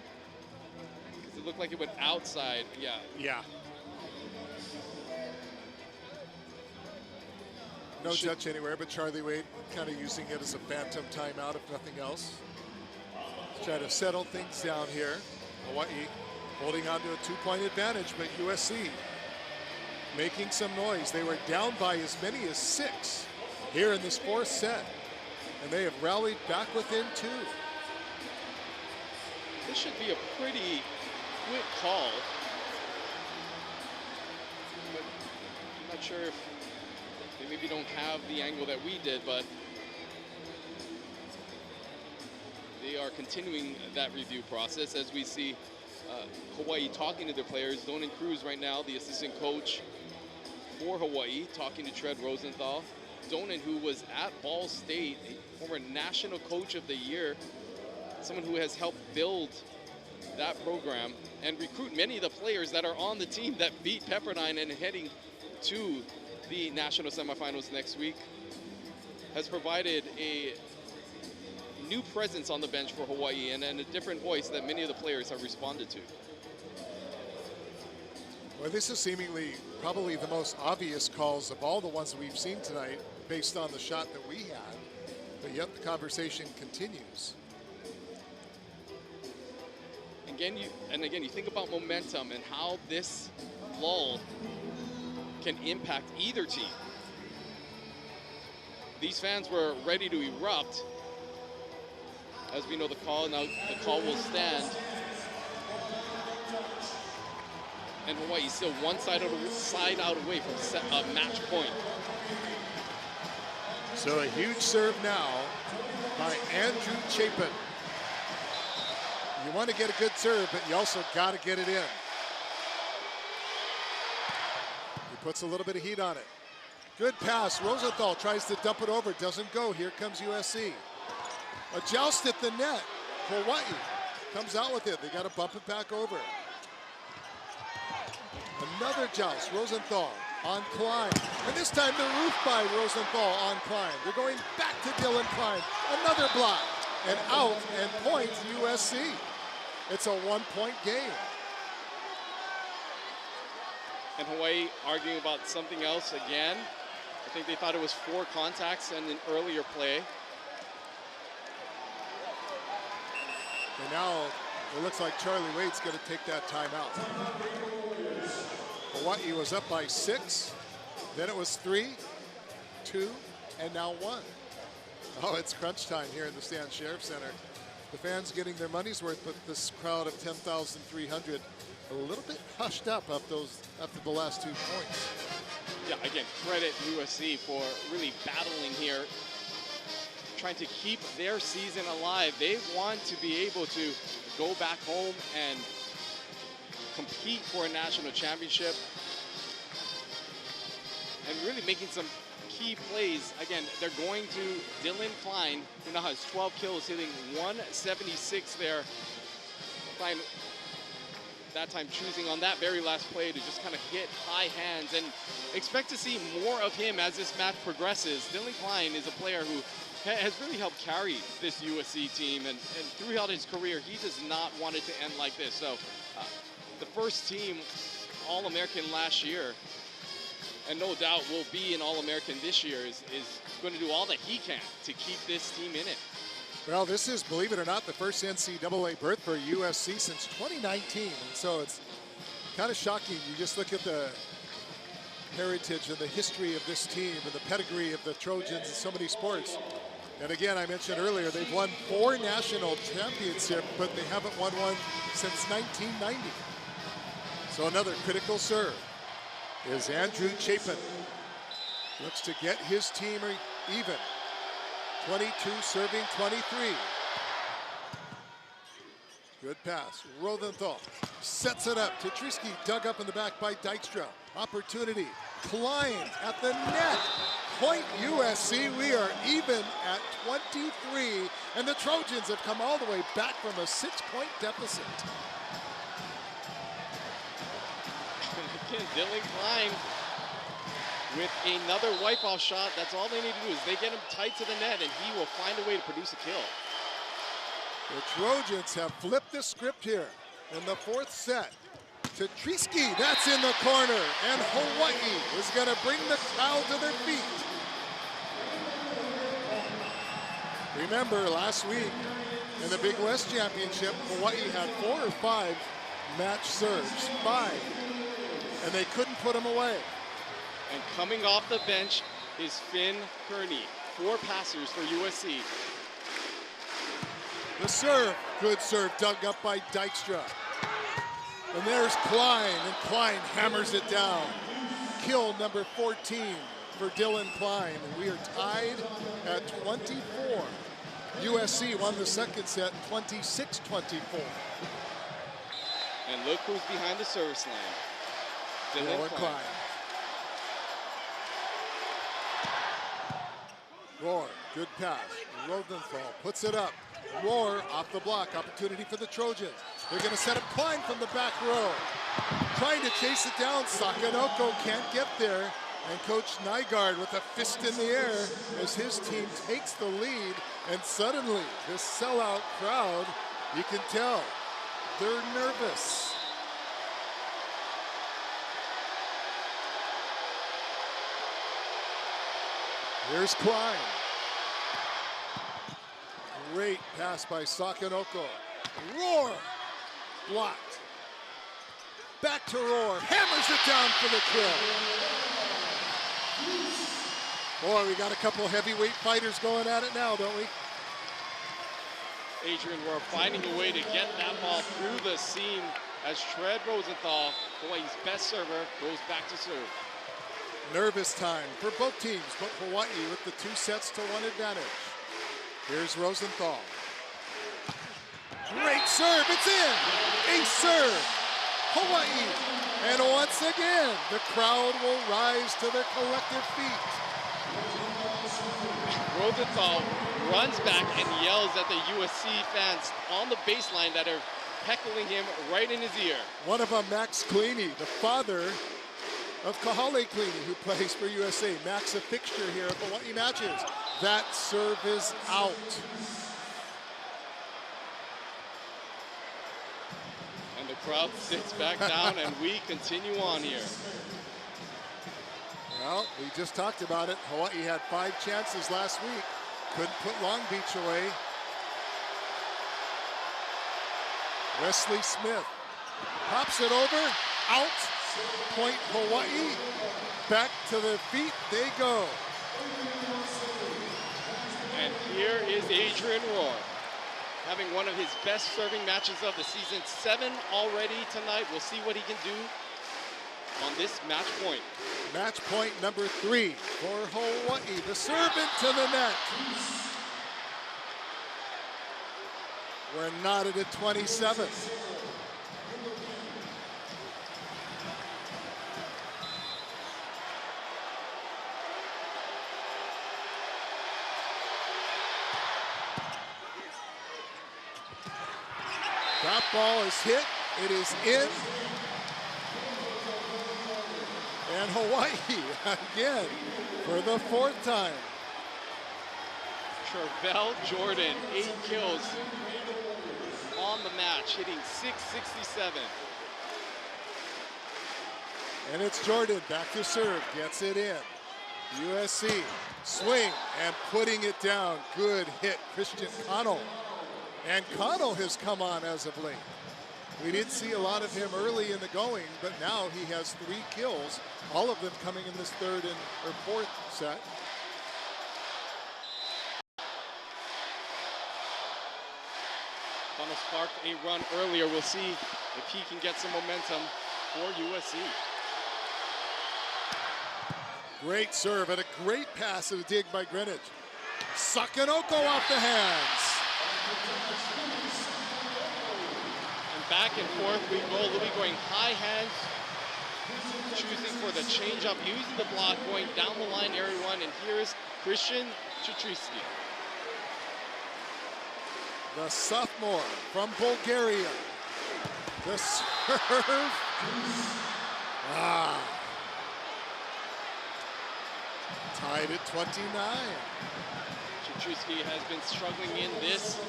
Because it looked like it went outside. Yeah. Yeah. No touch anywhere, but Charlie Wade kind of using it as a phantom timeout, if nothing else. Let's try to settle things down here. Hawaii holding on to a 2-point advantage, but USC making some noise. They were down by as many as 6 here in this 4th set, and they have rallied back within 2. This should be a pretty quick call. But I'm not sure if they maybe don't have the angle that we did, but they are continuing that review process as we see Hawaii talking to their players. Donan Cruz right now, the assistant coach for Hawaii, talking to Tread Rosenthal. Donan, who was at Ball State, a former National Coach of the Year, someone who has helped build that program and recruit many of the players that are on the team that beat Pepperdine and heading to the national semifinals next week, has provided a new presence on the bench for Hawaii and a different voice that many of the players have responded to. Well, this is seemingly probably the most obvious calls of all the ones that we've seen tonight based on the shot that we had, but yet the conversation continues. Again, you think about momentum and how this lull can impact either team. These fans were ready to erupt. As we know the call, now the call will stand. And Hawaii still one side out away from a match point. So a huge serve now by Andrew Chapin. You want to get a good serve, but you also got to get it in. He puts a little bit of heat on it. Good pass. Rosenthal tries to dump it over. Doesn't go. Here comes USC. A joust at the net. Hawaii comes out with it. They got to bump it back over. Another joust. Rosenthal on Klein. And this time the roof by Rosenthal on Klein. They're going back to Dylan Klein. Another block. And out and point USC. It's a one-point game. And Hawaii arguing about something else again. I think they thought it was 4 contacts and an earlier play. And now it looks like Charlie Wade's going to take that timeout. Hawaii was up by 6. Then it was 3, 2, and now 1. Oh, it's crunch time here in the Stan Sheriff Center. The fans getting their money's worth, but this crowd of 10,300 a little bit hushed up after the last 2 points. Yeah, again, credit USC for really battling here, trying to keep their season alive. They want to be able to go back home and compete for a national championship, and really making some key plays. Again, they're going to Dylan Klein, who now has 12 kills, hitting 176 there. Klein, that time choosing on that very last play to just kind of hit high hands, and expect to see more of him as this match progresses. Dylan Klein is a player who has really helped carry this USC team, and throughout his career, he does not want it to end like this. So the first team All-American last year, and no doubt will be an All-American this year, is going to do all that he can to keep this team in it. Well, this is, believe it or not, the first NCAA berth for USC since 2019. And so it's kind of shocking. You just look at the heritage and the history of this team and the pedigree of the Trojans in so many sports. And again, I mentioned earlier, they've won 4 national championships, but they haven't won one since 1990. So another critical serve is Andrew Chapin. Looks to get his team even. 22 serving 23. Good pass. Rosenthal sets it up. Tetrisky dug up in the back by Dykstra. Opportunity. Klein at the net. Point USC. We are even at 23. And the Trojans have come all the way back from a 6-point deficit. Dylan Klein with another wipe-off shot. That's all they need to do is they get him tight to the net, and he will find a way to produce a kill. The Trojans have flipped the script here in the 4th set. Tetrisky, that's in the corner, and Hawaii is going to bring the crowd to their feet. Remember, last week in the Big West Championship, Hawaii had 4 or 5 match serves, 5, and they couldn't put them away. And coming off the bench is Finn Kearney. 4 passers for USC. The serve, good serve, dug up by Dykstra. And there's Klein, and Klein hammers it down. Kill number 14 for Dylan Klein, and we are tied at 24. USC won the 2nd set, 26-24. And look who's behind the service line. Dylan Klein. Rohr, good pass. Rosenthal puts it up. Rohr off the block. Opportunity for the Trojans. They're going to set up Klein from the back row. Trying to chase it down. Sakanoko can't get there. And Coach Nygaard with a fist in the air as his team takes the lead. And suddenly, this sellout crowd, you can tell, they're nervous. Here's Klein. Great pass by Sakanoko. Rohr blocked. Back to Rohr. Hammers it down for the kill. Boy, we got a couple heavyweight fighters going at it now, don't we? Adrian Rohr finding a way to get that ball through the seam as Shred Rosenthal, Hawaii's best server, goes back to serve. Nervous time for both teams, but Hawaii with the 2-1 advantage. Here's Rosenthal. Great serve, it's in! Ace serve, Hawaii. And once again, the crowd will rise to their collective feet. Rosenthal runs back and yells at the USC fans on the baseline that are heckling him right in his ear. One of them, Max Cleaney, the father of Kahale Cleaney, who plays for USA. Max, a fixture here at Hawaii matches. That serve is out. And the crowd sits back down and we continue on here. Well, we just talked about it. Hawaii had 5 chances last week. Couldn't put Long Beach away. Wesley Smith pops it over, out. Point Hawaii. Back to their feet they go. And here is Adrian Rohr, having one of his best serving matches of the season. 7 already tonight. We'll see what he can do on this match point. Match point number 3 for Hawaii. The serve into the net. We're knotted at 27. That ball is hit. It is in. And Hawaii again for the 4th time. Travell Jordan, 8 kills on the match, hitting .667. And it's Jordan back to serve, gets it in. USC swing and putting it down. Good hit, Christian Connell. And Connell has come on as of late. We didn't see a lot of him early in the going, but now he has 3 kills, all of them coming in this 3rd or 4th set. Connell sparked a run earlier. We'll see if he can get some momentum for USC. Great serve and a great pass and a dig by Greenwich. Sakanoko off the hands. And back and forth we go. Louis going high hands, choosing for the change-up, using the block, going down the line, area 1. And here's Christian Chutriski. The sophomore from Bulgaria. The serve. Tied at 29. Chutriski has been struggling in this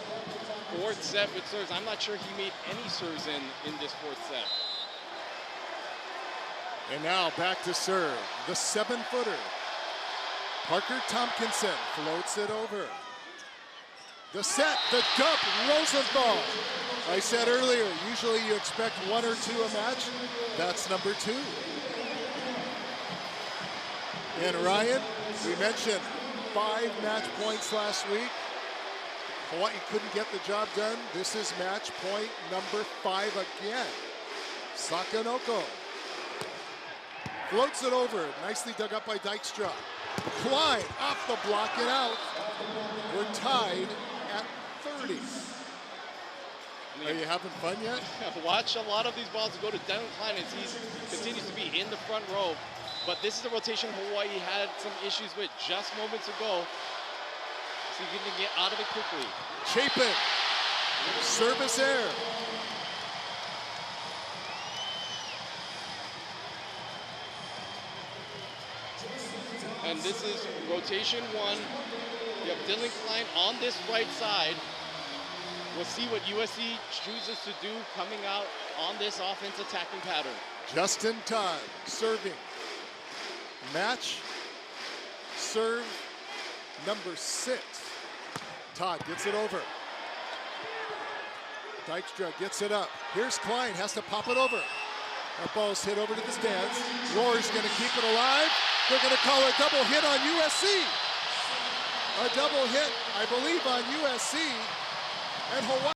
4th set with serves. I'm not sure he made any serves in this 4th set. And now back to serve. The 7-footer. Parker Tompkinson floats it over. The set, the dump, Rosenthal. I said earlier, usually you expect 1 or 2 a match. That's number 2. And Ryan, we mentioned 5 match points last week. Hawaii couldn't get the job done. This is match point number 5 again. Sakanoko floats it over. Nicely dug up by Dykstra. Klein off the block and out. We're tied at 30. And Anthony. Are you having fun yet? Watch a lot of these balls go to Dylan Klein as he continues to be in the front row. But this is a rotation Hawaii had some issues with just moments ago. So you can get out of it quickly. Chapin, service air. And this is rotation one. You have Dylan Klein on this right side. We'll see what USC chooses to do coming out on this offense attacking pattern. Justin Todd serving. Match serve number 6. Todd gets it over. Dykstra gets it up. Here's Klein, has to pop it over. That ball's hit over to the stands. Roar's going to keep it alive. They're going to call a double hit on USC. A double hit, I believe, on USC. And Hawaii.